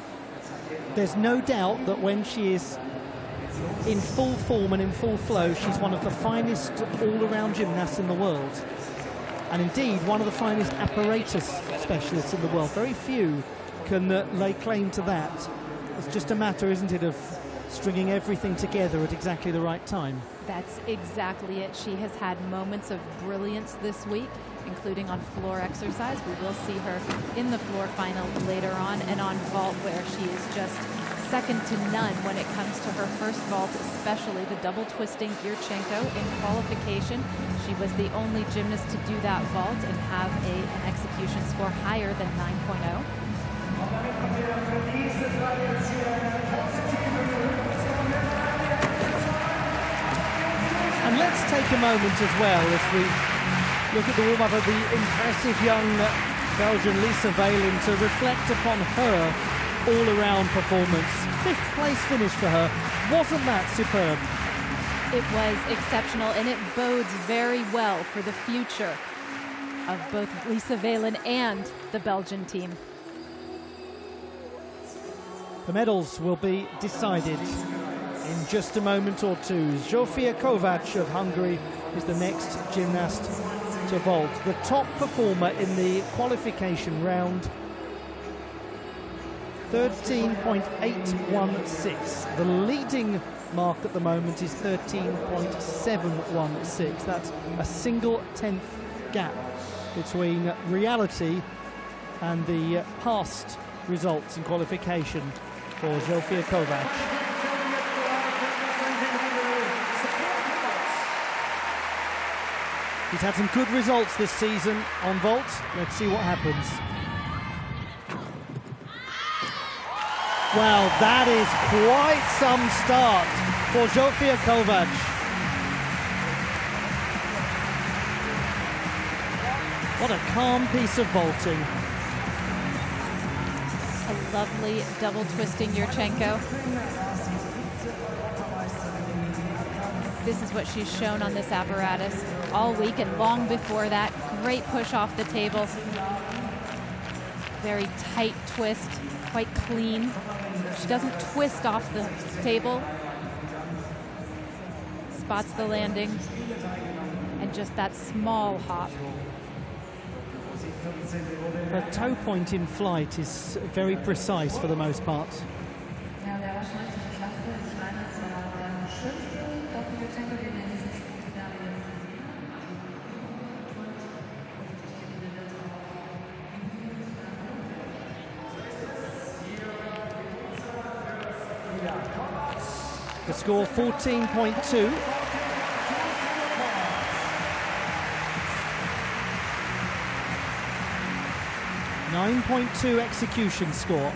There's no doubt that when she is in full form and in full flow, she's one of the finest all-around gymnasts in the world. And indeed, one of the finest apparatus specialists in the world. Very few can lay claim to that. It's just a matter, isn't it, of stringing everything together at exactly the right time. That's exactly it. She has had moments of brilliance this week, including on floor exercise. We will see her in the floor final later on, and on vault, where she is just second to none when it comes to her first vault, especially the double twisting Yurchenko in qualification. She was the only gymnast to do that vault and have an execution score higher than 9.0. And let's take a moment as well as we look at the warm-up of the impressive young Belgian Lisa Valen to reflect upon her all-around performance. 5th place finish for her. Wasn't that superb? It was exceptional, and it bodes very well for the future of both Lisa Velen and the Belgian team. The medals will be decided in just a moment or two. Zsofia Kovacs of Hungary is the next gymnast to vault. The top performer in the qualification round, 13.816. The leading mark at the moment is 13.716. That's a single 10th gap between reality and the past results in qualification for Zsofia Kovacs. He's had some good results this season on vault. Let's see what happens. Well, that is quite some start for Zsofia Kovacs. What a calm piece of vaulting. A lovely double twisting Yurchenko. This is what she's shown on this apparatus all week and long before that. Great push off the table. Very tight twist, quite clean. She doesn't twist off the table. Spots the landing. And just that small hop. Her toe point in flight is very precise for the most part. The score 14.2. .9.2 execution score.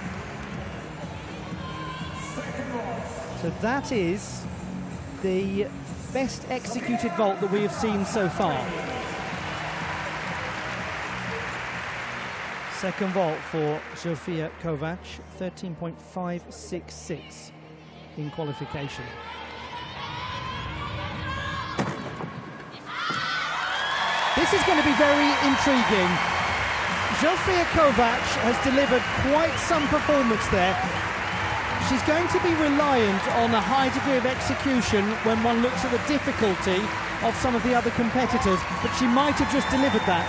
So that is the best executed vault that we have seen so far. Second vault for Zsofia Kovacs, 13.566 in qualification. This is going to be very intriguing. Zsofia Kovacs has delivered quite some performance there. She's going to be reliant on a high degree of execution when one looks at the difficulty of some of the other competitors, but she might have just delivered that.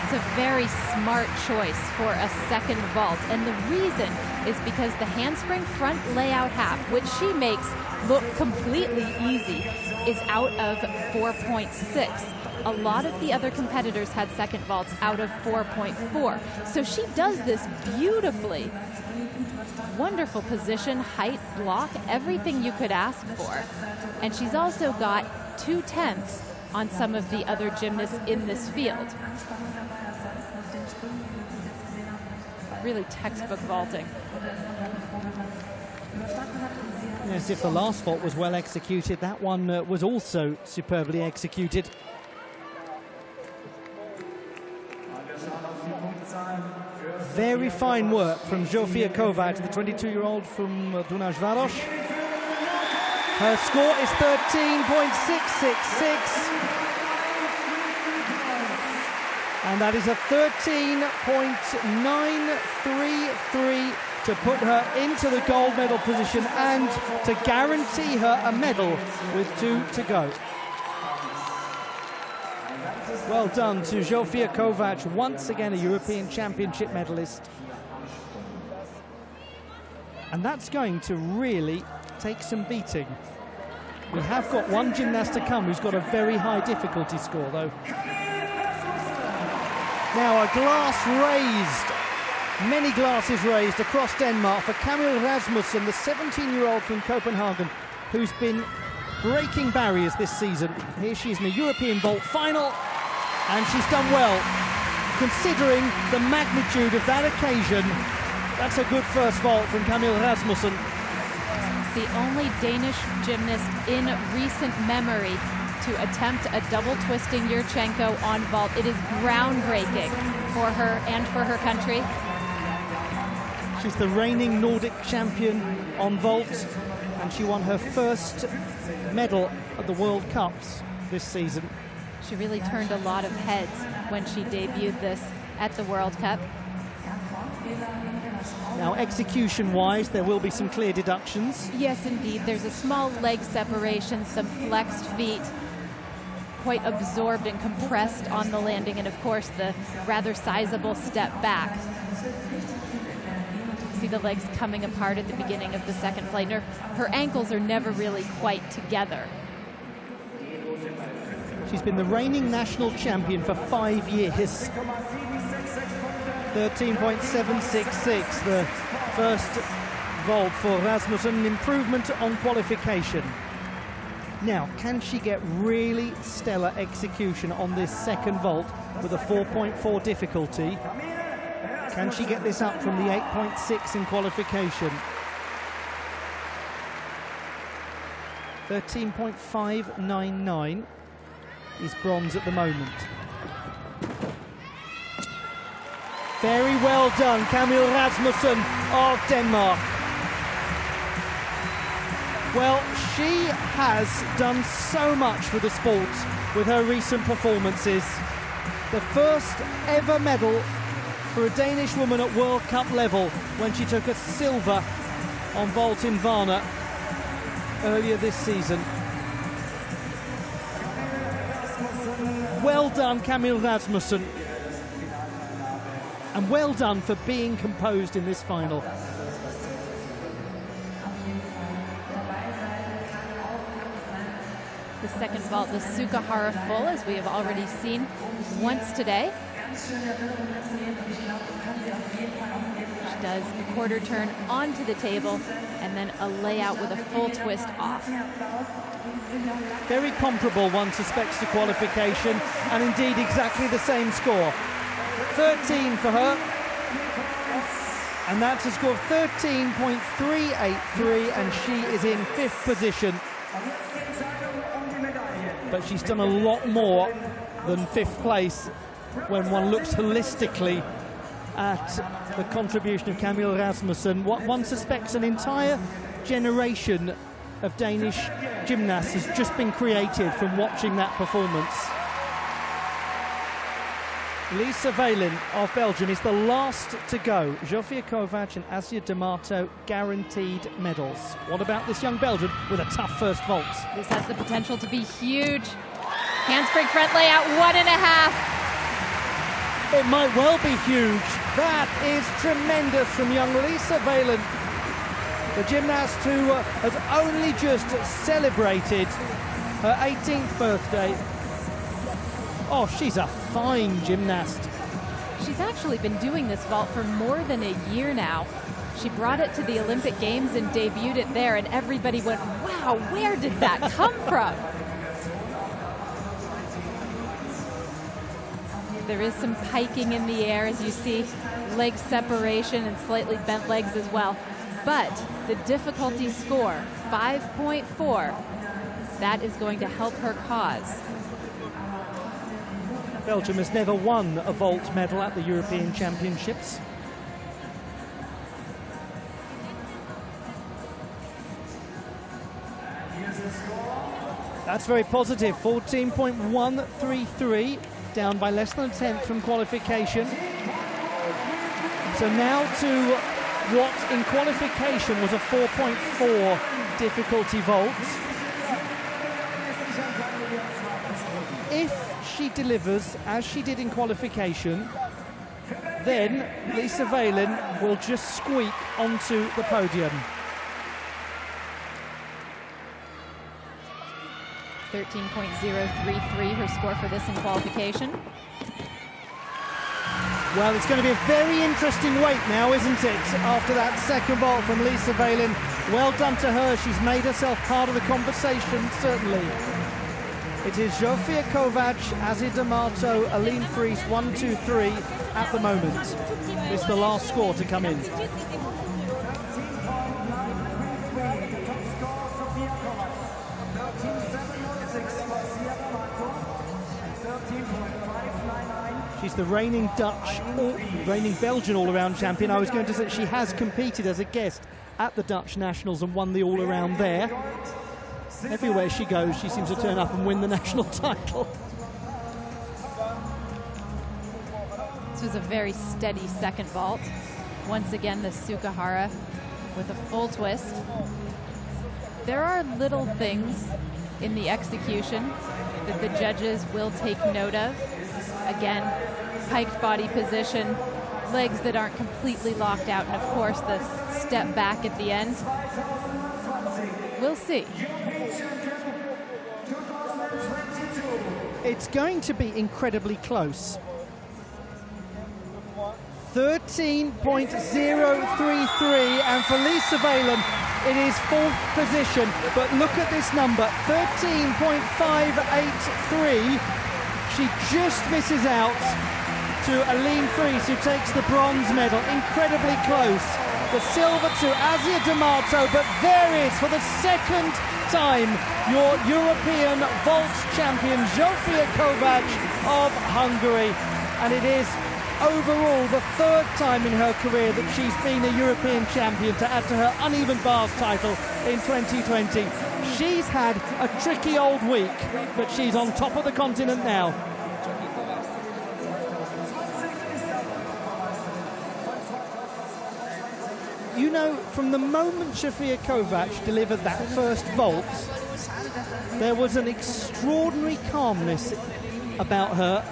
It's a very smart choice for a second vault, and the reason is because the handspring front layout half, which she makes look completely easy, is out of 4.6. A lot of the other competitors had second vaults out of 4.4. So she does this beautifully. Wonderful position, height, block, everything you could ask for. And she's also got 2/10 on some of the other gymnasts in this field. Really textbook vaulting. Yes, if the last vault was well executed, that one was also superbly executed. Very fine work from Zsofia Kovacs, the 22-year-old from Dunajvaros. Her score is 13.666. And that is a 13.933 to put her into the gold medal position and to guarantee her a medal with 2 to go. Well done to Zsofia Kovacs, once again a European Championship medalist. And that's going to really take some beating. We have got one gymnast to come who's got a very high difficulty score, though. Now a glass raised, many glasses raised across Denmark for Camille Rasmussen, the 17-year-old from Copenhagen, who's been breaking barriers this season. Here she is in the European vault final, and she's done well. Considering the magnitude of that occasion, that's a good first vault from Camille Rasmussen. The only Danish gymnast in recent memory to attempt a double twisting Yurchenko on vault. It is groundbreaking for her and for her country. She's the reigning Nordic champion on vault, and she won her first medal at the World Cups this season. She really turned a lot of heads when she debuted this at the World Cup. Now, execution-wise, there will be some clear deductions. Yes, indeed. There's a small leg separation, some flexed feet, quite absorbed and compressed on the landing, and of course the rather sizable step back. See the legs coming apart at the beginning of the second flight. Her ankles are never really quite together. She's been the reigning national champion for 5 years. 13.766, the first vault for Rasmussen, an improvement on qualification. Now, can she get really stellar execution on this second vault with a 4.4 difficulty? Can she get this up from the 8.6 in qualification? 13.599 is bronze at the moment. Very well done, Camille Rasmussen of Denmark. Well, she has done so much for the sport with her recent performances. The first ever medal for a Danish woman at World Cup level when she took a silver on vault in Varna earlier this season. Well done, Camille Rasmussen. And well done for being composed in this final. The second vault, the Sukahara full, as we have already seen once today. She does a quarter turn onto the table and then a layout with a full twist off. Very comparable, one suspects, to qualification, and indeed exactly the same score. 13 for her, and that's a score of 13.383, and she is in 5th position. But she's done a lot more than 5th place when one looks holistically at the contribution of Camille Rasmussen. What one suspects, an entire generation of Danish gymnasts has just been created from watching that performance. Lisa Valen of Belgium is the last to go. Zsofia Kovacs and D'amato guaranteed medals. What about this young Belgian with a tough first vault? This has the potential to be huge. Handspring front layout, 1.5. It might well be huge. That is tremendous from young Lisa Valen, the gymnast who has only just celebrated her 18th birthday. Oh, she's a fine gymnast. She's actually been doing this vault for more than a year now. She brought it to the Olympic Games and debuted it there, and everybody went, wow, where did that come from? There is some piking in the air, as you see, leg separation and slightly bent legs as well. But the difficulty score, 5.4, that is going to help her cause. Belgium has never won a vault medal at the European Championships. That's very positive, 14.133, down by less than a tenth from qualification. So now to what in qualification was a 4.4 difficulty vault. If she delivers as she did in qualification, then Lisa Valen will just squeak onto the podium. 13.033, her score for this in qualification. Well, it's going to be a very interesting wait now, isn't it? After that second vault from Lisa Valen. Well done to her. She's made herself part of the conversation, certainly. It is Zsofia Kovacs, D'amato, Aline Friess, 1, 2, 3 at the moment. This is the last score to come in. She's the reigning reigning Belgian all-around champion. I was going to say she has competed as a guest at the Dutch Nationals and won the all-around there. Everywhere she goes, she seems to turn up and win the national title. This was a very steady second vault. Once again, the Sukahara with a full twist. There are little things in the execution that the judges will take note of. Again, hiked body position, legs that aren't completely locked out, and of course the step back at the end. We'll see. It's going to be incredibly close. 13.033, and for Lisa Valen, it is fourth position. But look at this number, 13.583. She just misses out to Aline Friess, who takes the bronze medal. Incredibly close. The silver to Zsofia D'amato, but there is, for the second time, your European vault champion, Zsofia Kovacs of Hungary. And it is overall the third time in her career that she's been a European champion, to add to her uneven bars title in 2020. She's had a tricky old week, but she's on top of the continent now. You know, from the moment Zsofia Kovacs delivered that first vault, there was an extraordinary calmness about her,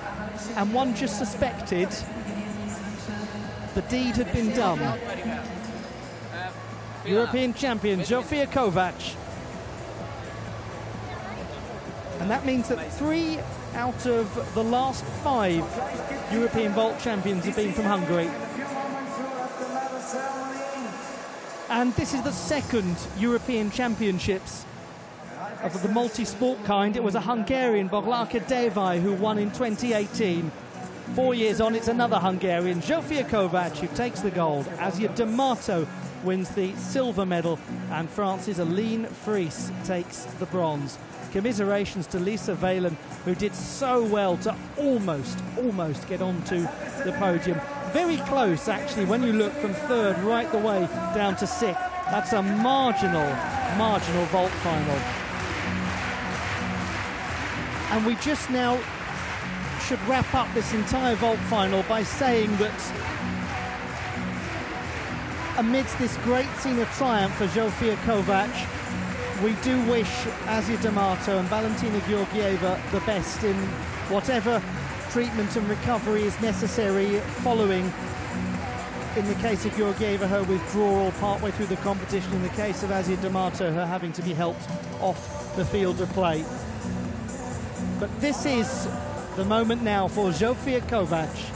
and one just suspected the deed had been done. European champion Zsofia Kovacs. And that means that 3 out of the last 5 European vault champions have been from Hungary. And this is the second European Championships of the multi-sport kind. It was a Hungarian, Boglárka Dévai, who won in 2018. 4 years on, it's another Hungarian, Zsofia Kovacs, who takes the gold. Zsofia D'amato wins the silver medal, and France's Aline Friess takes the bronze. Commiserations to Lisa Valen, who did so well to almost get onto the podium. Very close, actually, when you look from third right the way down to sixth. That's a marginal vault final. And we just now should wrap up this entire vault final by saying that amidst this great scene of triumph for Zsofia Kovacs, we do wish Zsofia D'amato and Valentina Georgieva the best in whatever treatment and recovery is necessary following, in the case of Georgieva, her withdrawal partway through the competition, in the case of Zsofia D'amato, her having to be helped off the field of play. But this is the moment now for Zsofia Kovacs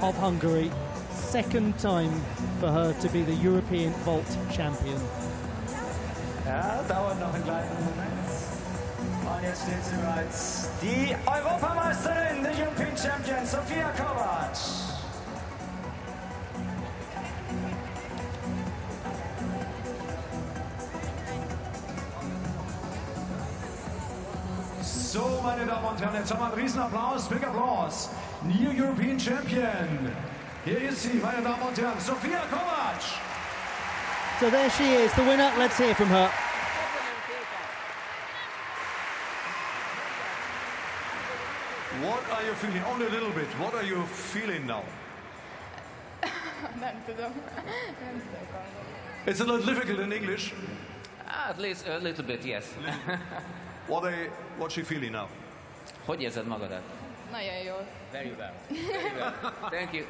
of Hungary. Second time for her to be the European vault champion. Ja, dauert noch einen kleinen Moment. Und jetzt steht sie bereits. Die Europameisterin, die European Champion, Zsofia Kovacs. So, meine Damen und Herren, jetzt haben wir einen Riesenapplaus, big Applaus. New European Champion. Hier ist sie, meine Damen und Herren, Zsofia Kovacs. So there she is, the winner. Let's hear from her. What are you feeling? Only a little bit. What are you feeling now? It's a little difficult in English. At least a little bit, yes. What's she feeling now? Hogy érzed magadat? Nagyon jól. Very well. Very well.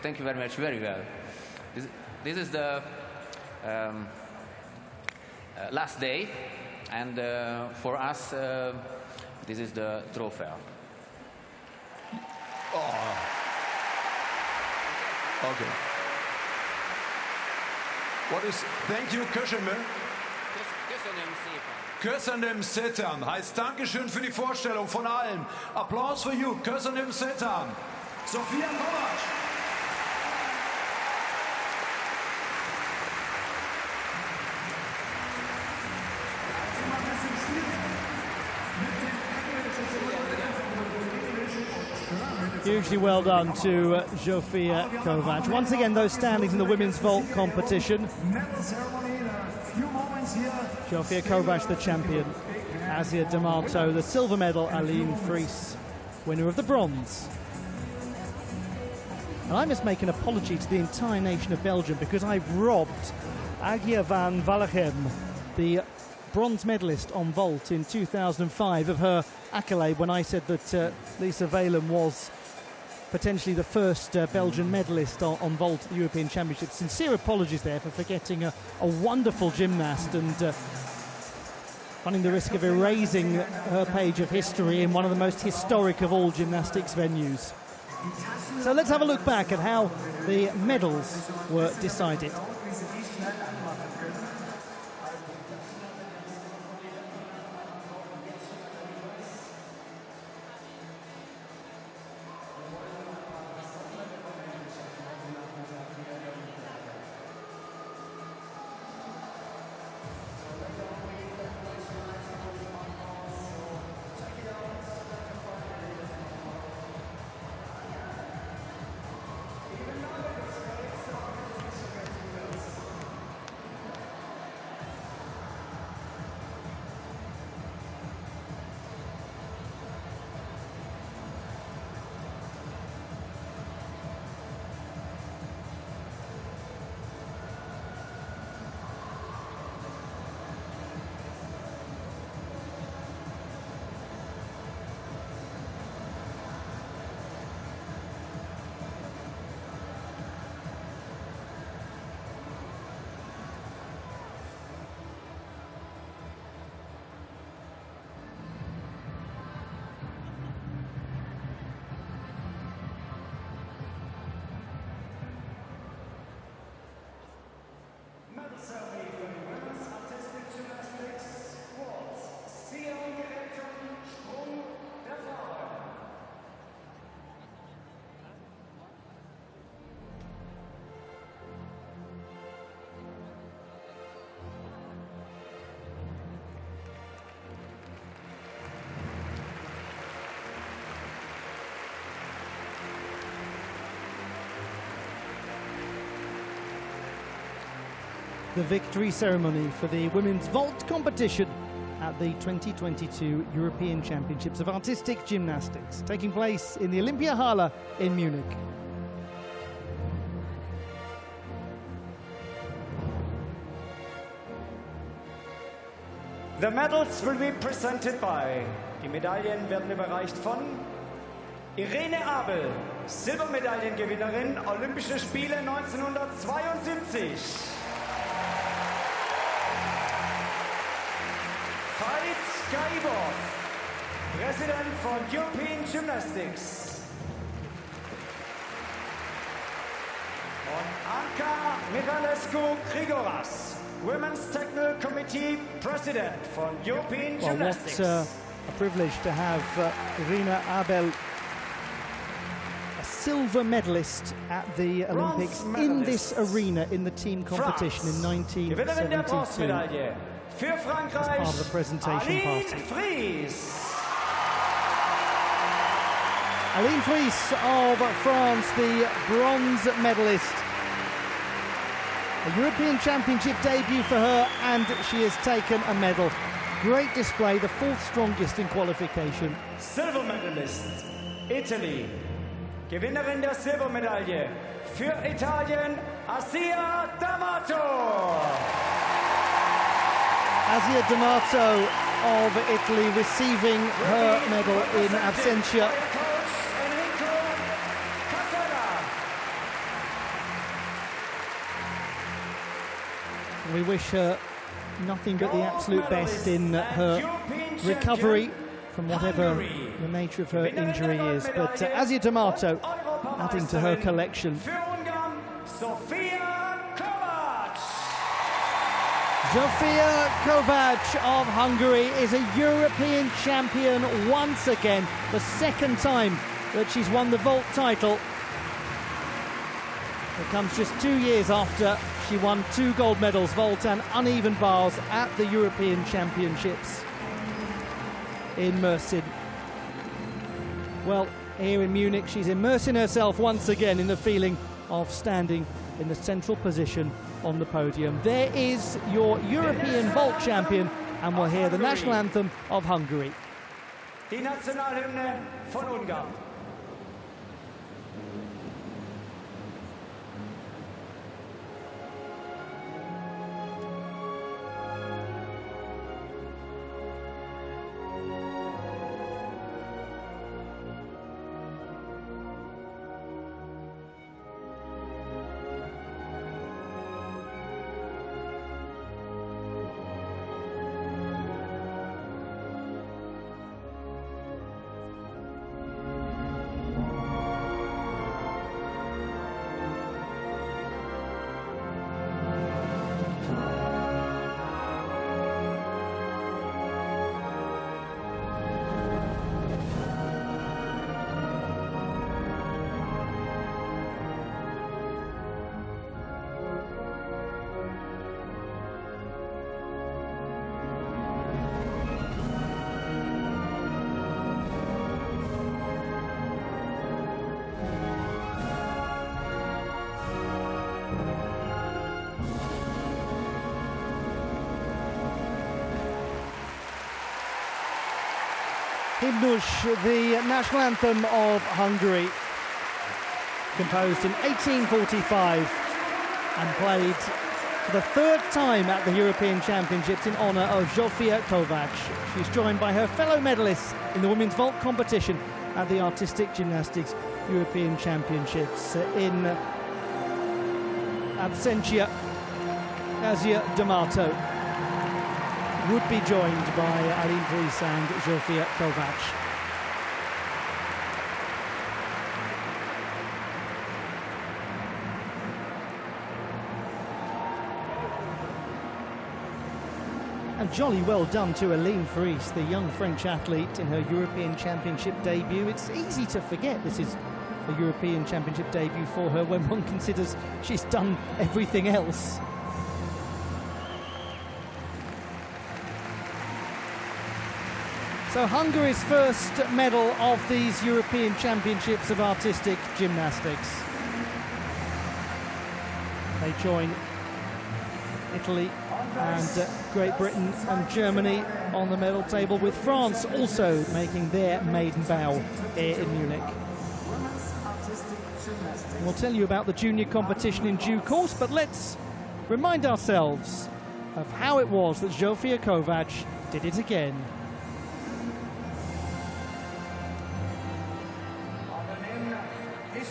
Thank you very much. Very well. This is the last day, and for us, this is the trophy. Oh. Okay. Thank you, Köszönöm. Köszönöm szépen. Heißt Dankeschön für die Vorstellung von allen. Applaus für you. Köszönöm szépen. Zsofia Kovacs. Mit dem Hugely well done to Zsofia Kovacs. Once again, those standings in the women's vault competition. Zsofia Kovacs, the champion. Zsofia D'amato, the silver medal. Aline Friess, winner of the bronze. And I must make an apology to the entire nation of Belgium because I've robbed Agia van Wallichem, the bronze medalist on vault in 2005, of her accolade when I said that Lisa Valen was potentially the first Belgian medalist on vault at the European Championships. Sincere apologies there for forgetting a wonderful gymnast and running the risk of erasing her page of history in one of the most historic of all gymnastics venues. So let's have a look back at how the medals were decided. The victory ceremony for the women's vault competition at the 2022 European Championships of Artistic Gymnastics, taking place in the Olympiahalle in Munich. The medals will be presented by. Die Medaillen werden überreicht von Irene Abel, Silbermedaillengewinnerin, Olympische Spiele 1972. Gaibov, President von European Gymnastics. Und Anka Michalescu-Grigoras, Women's Technical Committee President von European Gymnastics. What a privilege to have Irina Abel, a silver medalist at the Olympics in this arena in the team competition in 1972. Für Frankreich, as part of the presentation Aline party. Friess. Aline Friess of France, the bronze medalist. A European Championship debut for her, and she has taken a medal. Great display, the fourth strongest in qualification. Silver medalist, Italy. Gewinnerin der Silbermedaille für Italien, Zsofia D'amato. Zsofia D'amato of Italy receiving her medal in absentia. We wish her nothing but the absolute best in her recovery from whatever the nature of her injury is. But Zsofia D'amato adding to her collection. Zsofia Kovacs of Hungary is a European champion once again, the second time that she's won the vault title. It comes just 2 years after she won 2 gold medals, vault and uneven bars, at the European Championships in Mersin. Well, here in Munich, she's immersing herself once again in the feeling of standing in the central position on the podium. There is your European vault champion, and we'll hear the national anthem of Hungary. Die Nationalhymne von Ungarn. Hymnusz, the national anthem of Hungary, composed in 1845 and played for the third time at the European Championships in honour of Zsofia Kovacs. She's joined by her fellow medalists in the women's vault competition at the Artistic Gymnastics European Championships in Absentia, Asia D'Amato. Would be joined by Aline Friess and Zsofia Kovacs. And jolly well done to Aline Friess, the young French athlete, in her European Championship debut. It's easy to forget this is a European Championship debut for her when one considers she's done everything else. So Hungary's first medal of these European Championships of Artistic Gymnastics. They join Italy and Great Britain and Germany on the medal table, with France also making their maiden bow here in Munich. We'll tell you about the junior competition in due course, but let's remind ourselves of how it was that Zsofia Kovacs did it again. Ist